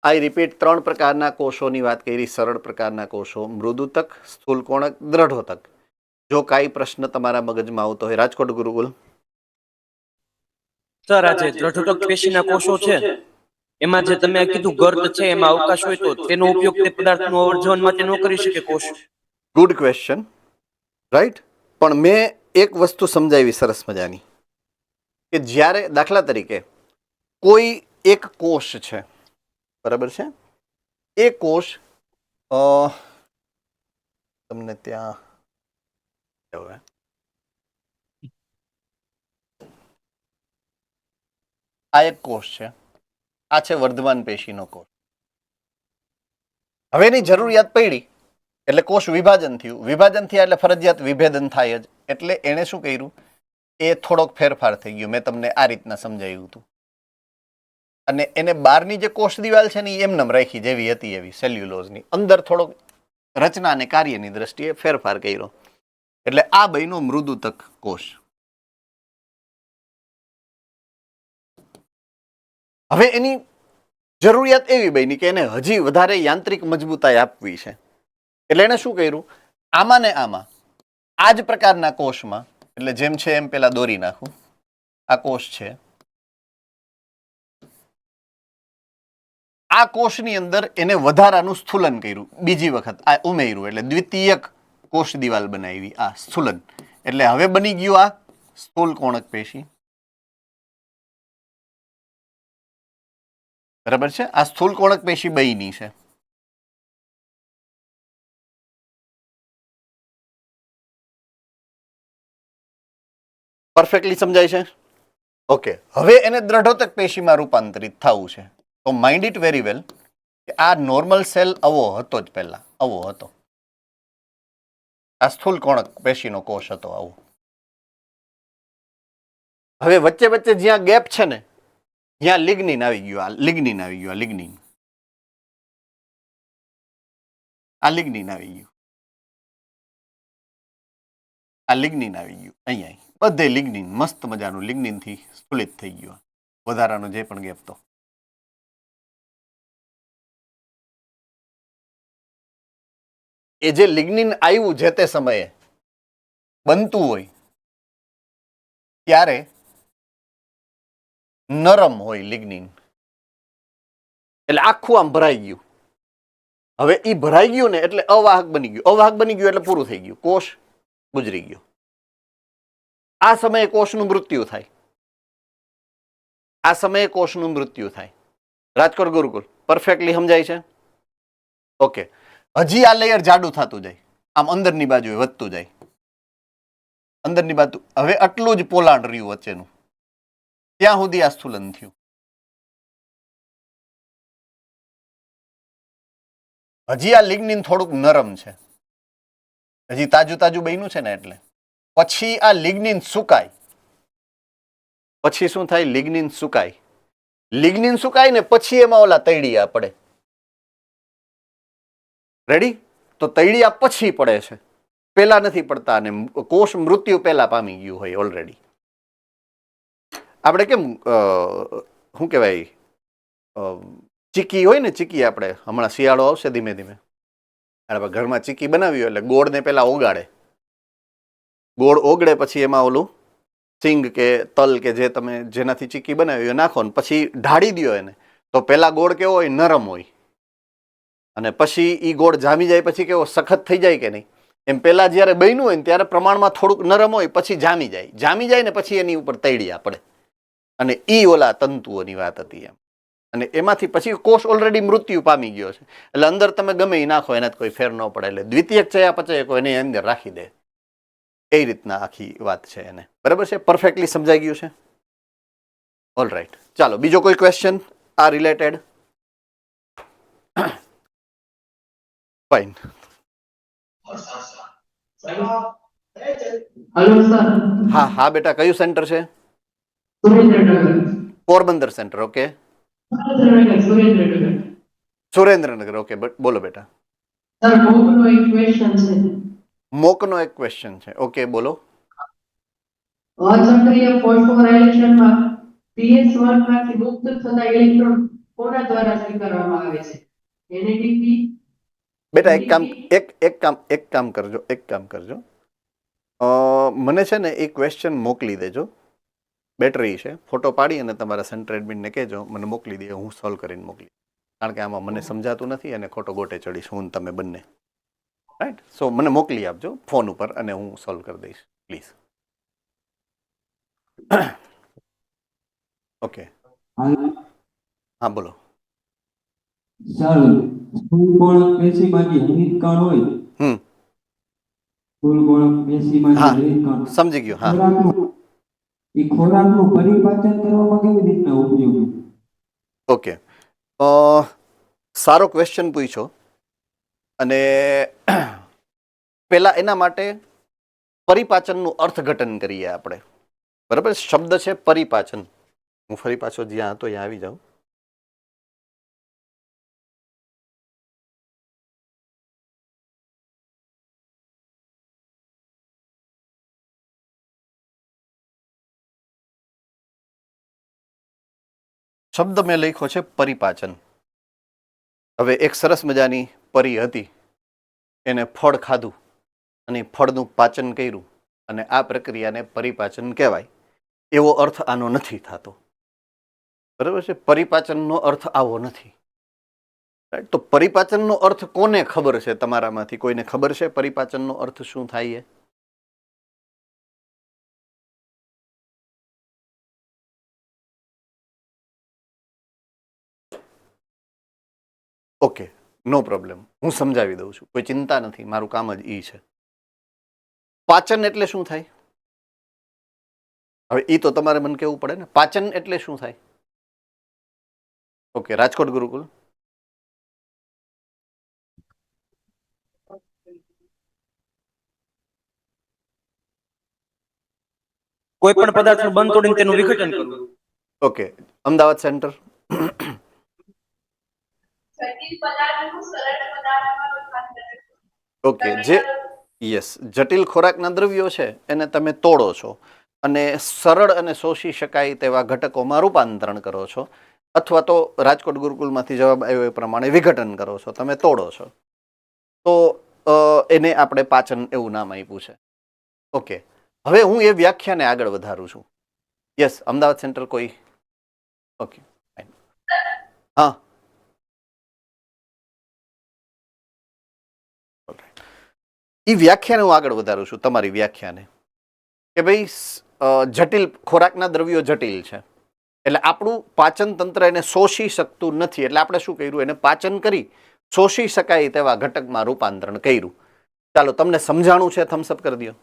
આઈ રિપીટ, ત્રણ પ્રકારના કોષોની વાત કરી, સરળ પ્રકારના કોષો: મૃદુતક, સ્થૂલ કોણક, દ્રઢોતક. જો કાંઈ પ્રશ્ન તમારા મગજમાં આવતો હોય, રાજકોટ ગુરુકુલ. સર, આ જે દ્રઢોતક પેશીના કોષો છે એમાં જે તમે કીધું ગર્ત છે, એમાં અવકાશ હોય તો તેનો ઉપયોગ તે પદાર્થનું અવર્જવન માટે ન કરી શકે કોષ? Good question, right. પણ મેં એક વસ્તુ સમજાવી સરસ મજાની, કે જ્યારે દાખલા તરીકે કોઈ એક કોષ છે, બરાબર છે, એ કોષ તમને ત્યાં આ એક કોષ છે, આ છે વર્ધમાન પેશીનો કોષ. હવે એની જરૂરિયાત પડી એટલે કોષ વિભાજન થયું, વિભાજન થયા એટલે ફરજિયાત વિભેદન થાય જ. એટલે એણે શું કર્યું, એ થોડોક ફેરફાર થઈ ગયો. મેં તમને આ રીતના સમજાવ્યું હતું, અને એને બહારની જે કોષ દિવાલ છે ને એ એમનેમ રાખી જેવી હતી એવી, સેલ્યુલોઝની. અંદર થોડોક રચના અને કાર્યની દ્રષ્ટિએ ફેરફાર કર્યો, એટલે આ બન્યો મૃદુતક કોષ. હવે એની જરૂરિયાત એવી બની કે એને હજી વધારે યાંત્રિક મજબૂતાઈ આપવી છે, એટલે એને શું કર્યું, આમાં ને આમાં આ જ પ્રકારના કોષમાં, એટલે જેમ છે એમ પેલા દોરી નાખું. આ કોષ છે. આ કોષની અંદર એને વધારાનું સ્થૂલન કર્યું, બીજી વખત આ ઉમેર્યું, એટલે દ્વિતીયક કોષ દિવાલ બનાવી. આ સ્થૂલન એટલે હવે બની ગયું આ સ્થૂલ કોણક પેશી. બરાબર છે. આ સ્થૂલ કોણક પેશી બની છે. પરફેક્ટલી સમજાય છે? ઓકે. હવે એને દ્રઢોતક પેશીમાં રૂપાંતરિત થવું છે. તો માઇન્ડ ઇટ વેરી વેલ કે આ નોર્મલ સેલ આવો હતો જ પહેલા, આવો હતો. આ સ્થૂલ કોણક પેશીનો કોષ હતો આવો. હવે વચ્ચે વચ્ચે જ્યાં ગેપ છે ને, જ્યાં લિગ્નિન આવી ગયું. આ લિગ્નિન આવી ગયું. આ લિગ્નિન, આ લિગ્નિન આવી ગયું. આ લિગ્નિન આવી ગયું. અહીંયા બધે લિગ્નિન, મસ્ત મજાનું લિગ્નિન થી સ્થુલિત થઈ ગયું. વધારાનો જે પણ ગેપ તો એ જે લિગ્નિન આવ્યું જે તે સમયે બનતું હોય ત્યારે નરમ હોય લિગ્નિન, એટલે આખું આમ ભરાઈ ગયું. હવે એ ભરાઈ ગયું ને એટલે અવાહક બની ગયું. અવાહક બની ગયું એટલે પૂરું થઈ ગયું, કોષ ગુજરી ગયો. આ સમયે કોષનું મૃત્યુ થાય. આ સમયે કોષનું મૃત્યુ થાય. રાજકોટ ગુરુકુલ પરફેક્ટલી સમજાય છે? ઓકે. હજી આ લેયર જાડું થતું જાય, આમ અંદરની બાજુએ વધતું જાય, અંદરની બાજુ. હવે આટલું જ પોલાણ રહ્યું વચ્ચેનું, ત્યાં સુધી આ સ્થૂલન થયું. હજી આ લિગ્નિન થોડુંક નરમ છે, હજી તાજું તાજું બન્યું છે ને, એટલે પછી આ લિગ્નિન સુકાય. પછી શું થાય? લિગ્નિન સુકાય. લિગ્નિન સુકાય ને પછી એમાં ઓલા તૈડિયા પડે. રેડી? તો તૈડિયા પછી પડે છે, પેલા નથી પડતા. અને કોષ મૃત્યુ પેલા પામી ગયું હોય ઓલરેડી. આપણે કેમ શું કહેવાય, ચીકી હોય ને, ચીકી આપણે હમણાં શિયાળો આવશે ધીમે ધીમે, આપણે ઘરમાં ચીકી બનાવી હોય એટલે ગોળને પેલા ઓગાળે. ગોળ ઓગળે પછી એમાં ઓલું સિંગ કે તલ કે જે તમે જેનાથી ચીકી બનાવી હોય નાખો ને પછી ઢાળી દો એને. તો પેલા ગોળ કેવો હોય? નરમ હોય. અને પછી એ ગોળ જામી જાય પછી કેવો સખત થઈ જાય કે નહીં? એમ પેલા જ્યારે બન્યું હોય ને ત્યારે પ્રમાણમાં થોડુંક નરમ હોય, પછી જામી જાય. જામી જાય ને પછી એની ઉપર તૈડિયા પડે. અને ઈ ઓલા તંતુઓની વાત હતી એમ. અને એમાંથી પછી કોષ ઓલરેડી મૃત્યુ પામી ગયો છે, એટલે અંદર તમે ગમે એ નાખો એનાથી કોઈ ફેર ન પડે. એટલે દ્વિતીયક ચયાપચયકો એની અંદર રાખી દે. એ રીતના આખી વાત છે એને. બરાબર છે? પરફેક્ટલી સમજાઈ ગયું છે? All right. ચાલો બીજો કોઈ ક્વેશ્ચન આ રિલેટેડ? ફાઇન. Hello sir. હા હા બેટા, કયું સેન્ટર છે? Surendranagar. Porbandar centre. Okay. Surendranagar. Surendranagar. Okay. બોલો બેટા. સર મોકનો એક ક્વેશ્ચન છે. મોકનો એક ક્વેશ્ચન છે. ઓકે, બોલો. અચક્રીય ફોસ્ફોરાયલેશનમાં pH1 માંથી મુક્ત થતા ઇલેક્ટ્રોન કોના દ્વારા સ્વીકારવામાં આવે છે? એનએડીપી. બેટા એક કામ કરજો. મને છે ને એ ક્વેશ્ચન મોકલી દેજો. બેટરી છે, ફોટો પાડી અને તમારા સેન્ટર એડમિનને કહેજો મને મોકલી દે, હું સોલ્વ કરીને મોકલી. કારણ કે આમાં મને સમજાતું નથી અને ખોટો ગોટે ચડીશ હું તમે બંને. રાઈટ? સો મને મોકલી આપજો ફોન ઉપર અને હું સોલ્વ કરી દઈશ પ્લીઝ. ઓકે. હા બોલો. સર સ્થૂળ કોણક પેશીમાંથી હરિત કણ હોય. સ્થૂળ કોણક પેશીમાંથી હરિત કણ. સમજી ગયો. હા. ખોરાકનું પરિપાચન કરવામાં કેવી રીતના ઉપયોગી? ઓકે. સારો ક્વેશ્ચન પૂછ્યો. અને પેલા એના માટે પરિપાચનનું અર્થઘટન કરીએ આપણે. બરાબર? શબ્દ છે પરિપાચન. હું ફરી પાછો જ્યાં હતો ત્યાં આવી જાઉં. શબ્દ મેં લખ્યો છે પરિપાચન. હવે એક સરસ મજાની પરી હતી, એને ફળ ખાધું અને ફળનું પાચન કર્યું અને આ પ્રક્રિયાને પરિપાચન કહેવાય, એવો અર્થ આનો નથી થતો. બરાબર છે? પરિપાચનનો અર્થ આવો નથી. રાઈટ? તો પરિપાચનનો અર્થ કોને ખબર છે? તમારામાંથી કોઈને ખબર છે પરિપાચનનો અર્થ શું થાય? ઓકે, નો પ્રોબ્લેમ, હું સમજાવી દઉં છું, કોઈ ચિંતા નથી, મારું કામ જ ઈ છે. પાચન એટલે શું થાય? હવે ઈ તો તમારે મને કહેવું પડે ને. પાચન એટલે શું થાય? ઓકે, રાજકોટ ગુરુકુલ. કોઈ પણ પદાર્થનું બંધ તોડીને તેનું વિઘટન કરવું. Okay, Ahmedabad centre. જટિલ પદાર્થનું સરળ પદાર્થમાં રૂપાંતર. ઓકે, જે યસ, જટિલ ખોરાકના દ્રવ્યો છે એને તમે તોડો છો અને સરળ અને શોષી શકાય તેવા ઘટકોમાં રૂપાંતરણ કરો છો, અથવા તો રાજકોટ ગુરુકુલમાંથી જવાબ આવ્યો એ પ્રમાણે વિઘટન કરો છો, તમે તોડો છો, તો એને આપણે પાચન એવું નામ આપ્યું છે. ઓકે, હવે હું એ વ્યાખ્યાને આગળ વધારું છું. યસ, અમદાવાદ સેન્ટર કોઈ? Okay, fine. હા, એ વ્યાખ્યાને હું આગળ વધારું છું, તમારી વ્યાખ્યાને, કે ભાઈ જટિલ ખોરાકના દ્રવ્યો જટિલ છે એટલે આપણું પાચન તંત્ર એને શોષી શકતું નથી, એટલે આપણે શું કર્યું? એને પાચન કરી શોષી શકાય તેવા ઘટકમાં રૂપાંતરણ કર્યું. ચાલો, તમને સમજાણું છે? થમ્સઅપ કરી દો.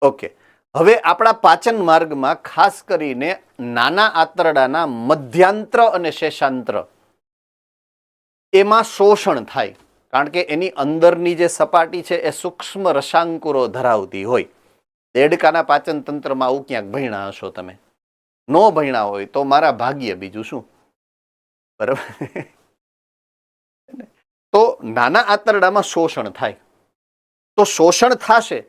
ઓકે, હવે આપણા પાચન માર્ગમાં ખાસ કરીને નાના આંતરડાના મધ્યાંત્ર અને શેષાંત્ર એમાં શોષણ થાય, કારણ કે એની અંદરની જે સપાટી છે એ સૂક્ષ્મ રસાંકુરો ધરાવતી હોય. દેડકાના પાચન તંત્રમાં આવું ક્યાંક ભણ્યા હશો તમે. નો ભણ્યા હોય તો મારા ભાગ્ય, બીજું શું. બરાબર? તો નાના આંતરડામાં શોષણ થાય. તો શોષણ થશે.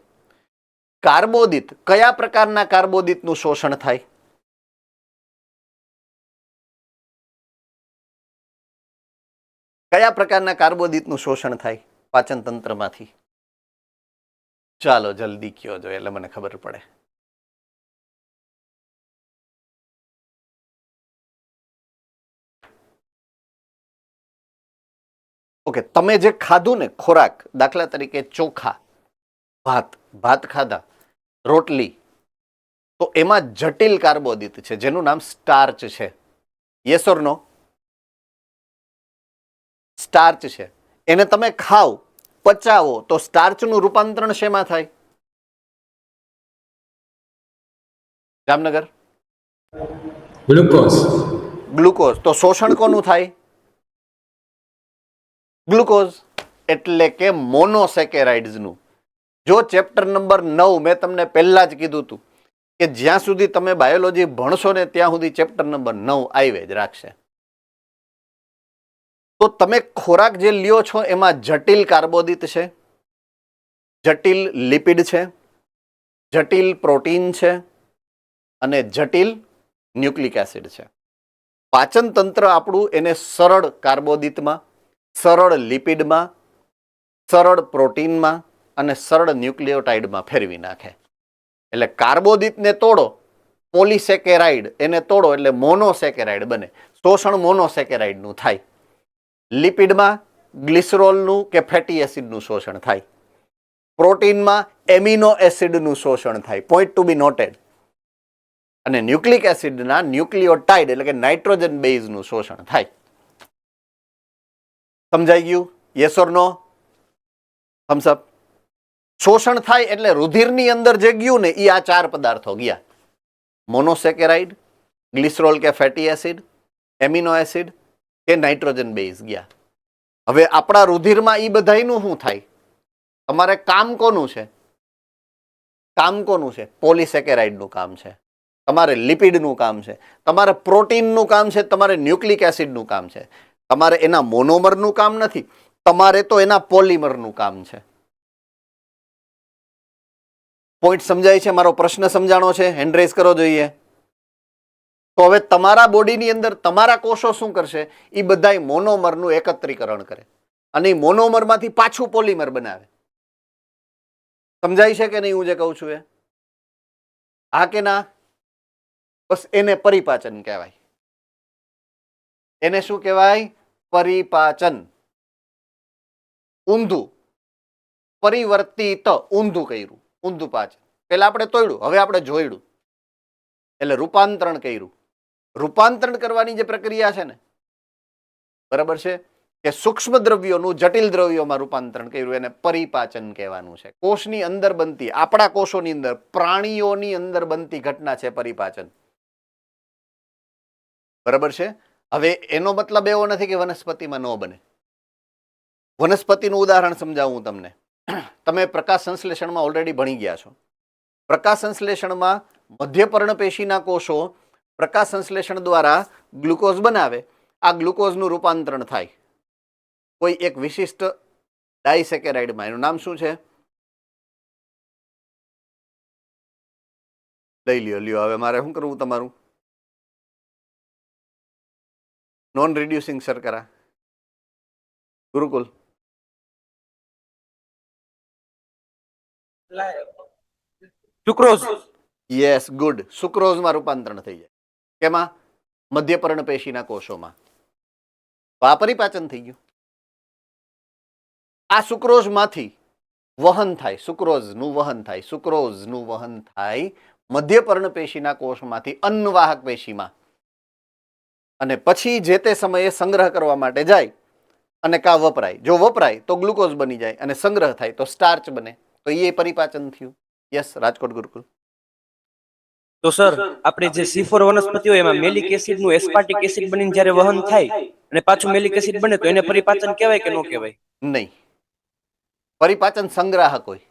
કાર્બોદિત, કયા પ્રકારના કાર્બોદિતનું શોષણ થાય? કયા પ્રકારના કાર્બોદિતનું શોષણ થાય પાચન તંત્રમાંથી? ચાલો જલ્દી કયો જો, એટલે મને ખબર પડે. ઓકે, તમે જે ખાધું ને ખોરાક, દાખલા તરીકે ચોખા, ભાત ખાધા, રોટલી, તો એમાં જટિલ કાર્બોદિત છે જેનું નામ સ્ટાર્ચ છે. Yes or no? સ્ટાર્ચ છે. એને તમે ખાઓ, પચાવો, તો સ્ટાર્ચનું રૂપાંતરણ શેમાં થાય? જામનગર? ગ્લુકોઝ. ગ્લુકોઝ. તો શોષણ કોનું થાય? ગ્લુકોઝ, એટલે કે મોનોસેકેરાઇડ્સનું. જો ચેપ્ટર નંબર 9 મેં તમને પહેલા જ કીધું હતું કે જ્યાં સુધી તમે બાયોલોજી ભણશો ને ત્યાં સુધી ચેપ્ટર નંબર 9 આવે જ રાખશે. તો તમે ખોરાક જે લ્યો છો એમાં જટિલ કાર્બોદિત છે, જટિલ લિપિડ છે, જટિલ પ્રોટીન છે અને જટિલ ન્યુક્લિક એસિડ છે. પાચન તંત્ર આપણું એને સરળ કાર્બોદિતમાં, સરળ લિપિડમાં, સરળ પ્રોટીનમાં અને સરળ ન્યુક્લિયોટાઇડમાં ફેરવી નાખે. એટલે કાર્બોદિતને તોડો, પોલીસેકેરાઇડ એને તોડો એટલે મોનોસેકેરાઇડ બને. શોષણ મોનોસેકેરાઇડનું થાય. લિપિડમાં ગ્લિસરોલનું કે ફેટી એસિડનું શોષણ થાય. પ્રોટીનમાં એમિનો એસિડનું શોષણ થાય. Point to be noted. અને ન્યુક્લિક એસિડના ન્યુક્લિયોટાઇડ એટલે કે નાઇટ્રોજન બેઝનું શોષણ થાય. સમજાઈ ગયું? Yes or no? Thumbs up. શોષણ થાય એટલે રુધિરની અંદર જે ગયું ને એ આ 4 પદાર્થો ગયા: મોનોસેકેરાઇડ, ગ્લિસરોલ કે ફેટી એસિડ, એમિનો એસિડ કે નાઇટ્રોજન બેઝ ગયા. હવે આપણા રુધિરમાં એ બધાયનું શું થાય? તમારે કામ કોનું છે? કામ કોનું છે? પોલીસેકેરાઇડનું કામ છે, તમારે લિપિડનું કામ છે, તમારે પ્રોટીનનું કામ છે, તમારે ન્યુક્લિક એસિડનું કામ છે. તમારે એના મોનોમરનું કામ નથી, તમારે તો એના પોલિમરનું કામ છે. પોઈન્ટ સમજાય છે? મારો પ્રશ્ન સમજાણો છે? હેન્ડ રેઝ કરો જોઈએ. તો હવે તમારા બોડીની અંદર તમારા કોષો શું કરશે? એ બધાય મોનોમરનું એકત્રીકરણ કરે. અને મોનોમરમાંથી પાછું પોલિમર બનાવે. સમજાય છે કે નહીં હું જે કહું છું એ? હા કે ના? બસ એને પરિપાચન કહેવાય. એને શું કહેવાય? પરિપાચન. ઊંધું પરિવર્તિત, ઊંધું કર્યું, ઊંધું પાચન. પેલા આપણે તોડ્યું, હવે આપણે જોડ્યું, એટલે રૂપાંતરણ કર્યું. રૂપાંતરણ કરવાની જે પ્રક્રિયા છે ને, બરાબર છે, કે સૂક્ષ્મ દ્રવ્યોનું જટિલ દ્રવ્યોમાં રૂપાંતરણ કર્યું, એને પરિપાચન કહેવાનું છે. કોષની અંદર બનતી, આપણા કોષોની અંદર, પ્રાણીઓની અંદર બનતી ઘટના છે પરિપાચન. બરાબર છે. હવે એનો મતલબ એવો નથી કે વનસ્પતિમાં ન બને. વનસ્પતિનું ઉદાહરણ સમજાવું તમને. તમે પ્રકાશ સંશ્લેષણમાં ઓલરેડી ભણી ગયા છો. પ્રકાશ સંશ્લેષણમાં મધ્યપર્ણ પેશીના કોષો પ્રકાશ સંશ્લેષણ દ્વારા ગ્લુકોઝ બનાવે. આ ગ્લુકોઝનું રૂપાંતરણ થાય કોઈ એક વિશિષ્ટ ડાયસેકેરાઇડમાં. એનું નામ શું છે? લઈ લ્યો. હવે મારે શું કરવું? તમારું નોન રિડ્યુસિંગ શર્કરા, ગુરુકુલ. સુક્રોઝ. Yes, good. સુક્રોઝમાં રૂપાંતરણ થઈ જાય. કેમાં? મધ્યપર્ણ પેશીના કોષોમાં. તો આ પરિપાચન થઈ ગયું. આ સુક્રોઝમાંથી વહન થાય, સુક્રોઝનું વહન થાય, સુક્રોઝનું વહન થાય મધ્યપર્ણ પેશીના કોષમાંથી અન્નવાહક પેશીમાં, અને પછી જે તે સમયે સંગ્રહ કરવા માટે જાય અને કા વપરાય. જો વપરાય તો ગ્લુકોઝ બની જાય, અને સંગ્રહ થાય તો સ્ટાર્ચ બને. તો એ પરિપાચન થયું. યસ, રાજકોટ ગુરુકુલ. તો સર, આપણે જે C4 વનસ્પતિ હોય એમાં મેલિક એસિડ નું એસ્પાર્ટિક એસિડ બનીને જ્યારે વહન થાય અને પાછું મેલિક એસિડ બને તો એને પરિપાચન કહેવાય કે ન કહેવાય? નહીં, પરિપાચન સંગ્રાહક હોય.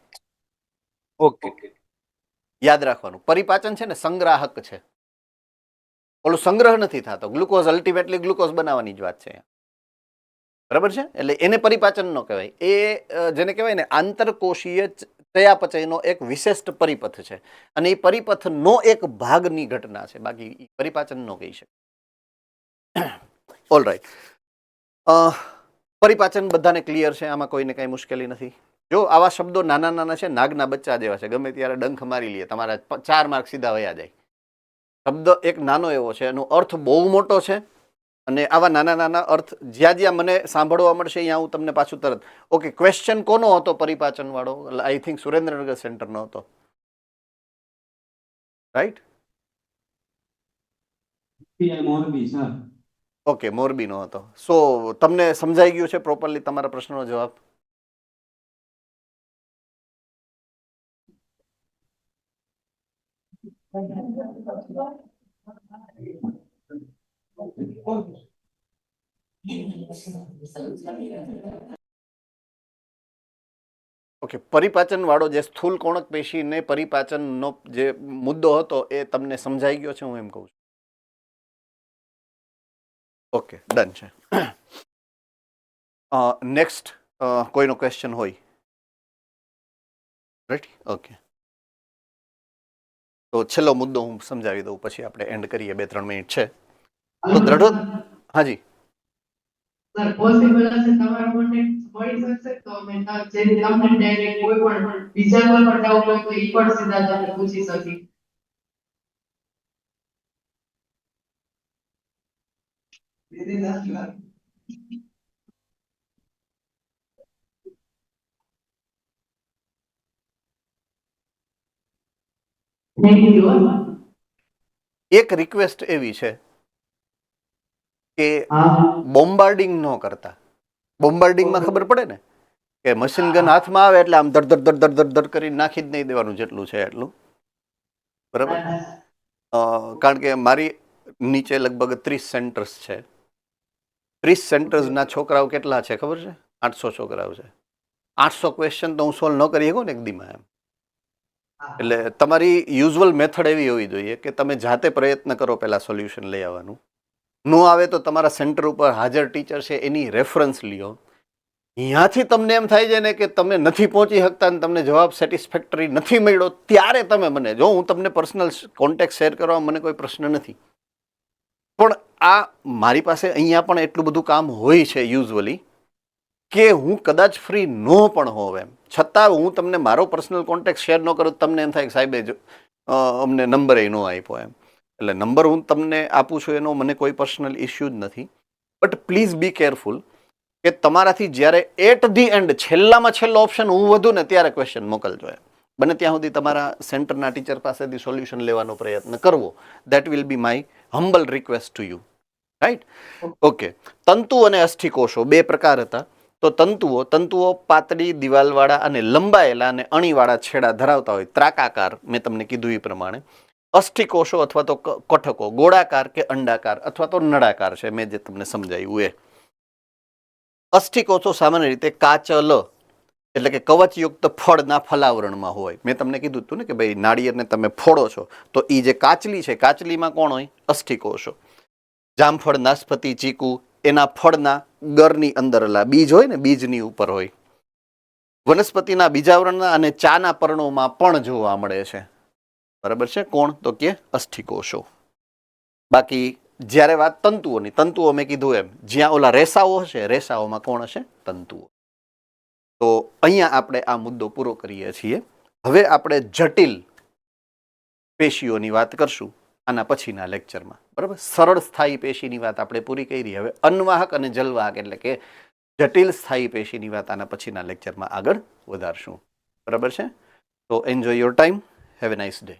ઓકે. યાદ રાખવાનું, પરિપાચન છે ને સંગ્રાહક છે. ઓલું સંગ્રહ નથી થતો. ગ્લુકોઝ અલ્ટિમેટલી ગ્લુકોઝ બનાવવાની જ વાત છે. બરાબર છે? એટલે એને પરિપાચન ન કહેવાય. એ જેને કહેવાય ને આંતરકોષીય ચયાપચયનો એક વિશિષ્ટ પરિપથ છે, અને એ પરિપથનો એક ભાગની ઘટના છે. બાકી પરિપાચન ન કહી શકે. All right. પરિપાચન બધાને ક્લિયર છે? આમાં કોઈને કઈ મુશ્કેલી નથી? જો આવા શબ્દો નાના નાના છે, નાગના બચ્ચા જેવા છે, ગમે ત્યારે ડંખ મારી લે, તમારા 4 માર્ક સીધા વયા જાય. શબ્દ એક નાનો એવો છે, એનો અર્થ બહુ મોટો છે, અને આવા નાના નાના અર્થ જ્યાં જ્યાં મને સાંભળવા મળશે અહીંયા હું તમને પાછું તરત. ઓકે, ક્વેશ્ચન કોનો હતો પરિપાચન વાળો? આઈ થિંક સુરેન્દ્રનગર સેન્ટરનો હતો, રાઈટ? ઓકે, મોરબીનો હતો. સો તમને સમજાઈ ગયું છે પ્રોપરલી તમારા પ્રશ્નનો જવાબ? ઓકે, પરિપાચન વાળો જે સ્થૂલ કોણક પેશીને પરિપાચનનો જે મુદ્દો હતો એ તમને સમજાઈ ગયો છે, હું એમ કહું છું. ઓકે, ડન છે. નેક્સ્ટ કોઈનો ક્વેશ્ચન હોય? Right, okay. તો છેલ્લો મુદ્દો હું સમજાવી દઉં, પછી આપણે એન્ડ કરીએ. 2-3 મિનિટ છે તો દ્રઢો. હાજી સર, પોસિબલ હશે તમારો કોન્ટેક્ટ મળી શકશે તો અમે જેથી તમને ડાયરેક્ટ કોઈ પણ બીજા કોઈ પણ ડાઉટ હોય તો ઈ પણ સીધા તમને પૂછી શકી. Thank you. એક રિક્વેસ્ટ એવી છે કે બોમ્બાર્ડિંગ ન કરતા. બોમ્બાર્ડિંગમાં ખબર પડે ને કે મશીન ગન હાથમાં આવે એટલે આમ ધડ ધડ ધડ ધડ ધડ કરી નાખી જ નહીં દેવાનું, જેટલું છે એટલું. બરાબર? કારણ કે મારી નીચે લગભગ 30 સેન્ટર્સ છે. 30 સેન્ટર્સના છોકરાઓ કેટલા છે ખબર છે? 800 છોકરાઓ છે. 800 ક્વેશ્ચન તો હું સોલ્વ ન કરી શકું ને એક દીમાં એમ. એટલે તમારી યુઝ્યુઅલ મેથડ એવી હોવી જોઈએ કે તમે જાતે પ્રયત્ન કરો પહેલાં સોલ્યુશન લઈ આવવાનું. ન આવે તો તમારા સેન્ટર ઉપર હાજર ટીચર છે એની રેફરન્સ લ્યો. ત્યાંથી તમને એમ થાય છે ને કે તમે નથી પહોંચી શકતા અને તમને જવાબ સેટિસ્ફેક્ટરી નથી મળ્યો, ત્યારે તમે મને, જો હું તમને પર્સનલ કોન્ટેક્ટ શેર કરવા મને કોઈ પ્રશ્ન નથી, પણ આ મારી પાસે અહીંયા પણ એટલું બધું કામ હોય છે યુઝ્યુઅલી કે હું કદાચ ફ્રી ન પણ હોઉં એમ છતાં હું તમને મારો પર્સનલ કોન્ટેક્ટ શેર ન કરું તો તમને એમ થાય કે સાહેબે જ અમને નંબર ન આપ્યો એમ. એટલે નંબર હું તમને આપું છું એનો મને કોઈ પર્સનલ ઇસ્યુ જ નથી. બટ પ્લીઝ બી કેરફુલ કે તમારાથી જ્યારે એટ ધી એન્ડ છેલ્લામાં છેલ્લો ઓપ્શન હું વધુ ને ત્યારે ક્વેશ્ચન મોકલજો એમ. બને ત્યાં સુધી તમારા સેન્ટરના ટીચર પાસેથી સોલ્યુશન લેવાનો પ્રયત્ન કરવો. That will be my humble request to you. Right? Okay. તંતુ અને અસ્થિકોષો બે પ્રકાર હતા. તો તંતુઓ પાતળી દિવાલવાળા અને લંબાયેલા અને અણીવાળા છેડા ધરાવતા હોય, ત્રાકાકાર, મેં તમને કીધું એ પ્રમાણે. અસ્થિકોષો અથવા તો કઠકો ગોળાકાર કે અંડાકાર અથવા તો નળાકાર છે, મેં જે તમને સમજાવ્યું એ. અસ્થિકોષો સામાન્ય રીતે કાચલ એટલે કે કવચયુક્ત ફળના ફલાવરણમાં હોય. મેં તમને કીધું હતું ને કે ભાઈ નાળિયેરને તમે ફોડો છો તો એ જે કાચલી છે, કાચલીમાં કોણ હોય? અસ્થિકોષો. જામફળ, નાશપતિ, ચીકુ એના ફળના ગરની અંદર બીજ હોય ને, બીજની ઉપર હોય. વનસ્પતિના બીજાવરણના અને ચાના પર્ણોમાં પણ જોવા મળે છે. બરાબર છે? કોણ? તો કે અસ્થિકોષો. બાકી જ્યારે વાત તંતુઓની, તંતુઓ મેં કીધું એમ જ્યાં ઓલા રેસાઓ હશે, રેસાઓમાં કોણ હશે? તંતુઓ. તો અહીંયા આપણે આ મુદ્દો પૂરો કરીએ છીએ. હવે આપણે જટિલ પેશીઓની વાત કરશું આના પછીના લેક્ચરમાં. બરાબર? સરળ સ્થાયી પેશીની વાત આપણે પૂરી કરી. હવે અન્વાહક અને જલવાહક એટલે કે જટિલ સ્થાયી પેશીની વાત આના પછીના લેક્ચરમાં આગળ વધારશું. બરાબર છે? તો enjoy your time. Have a nice day.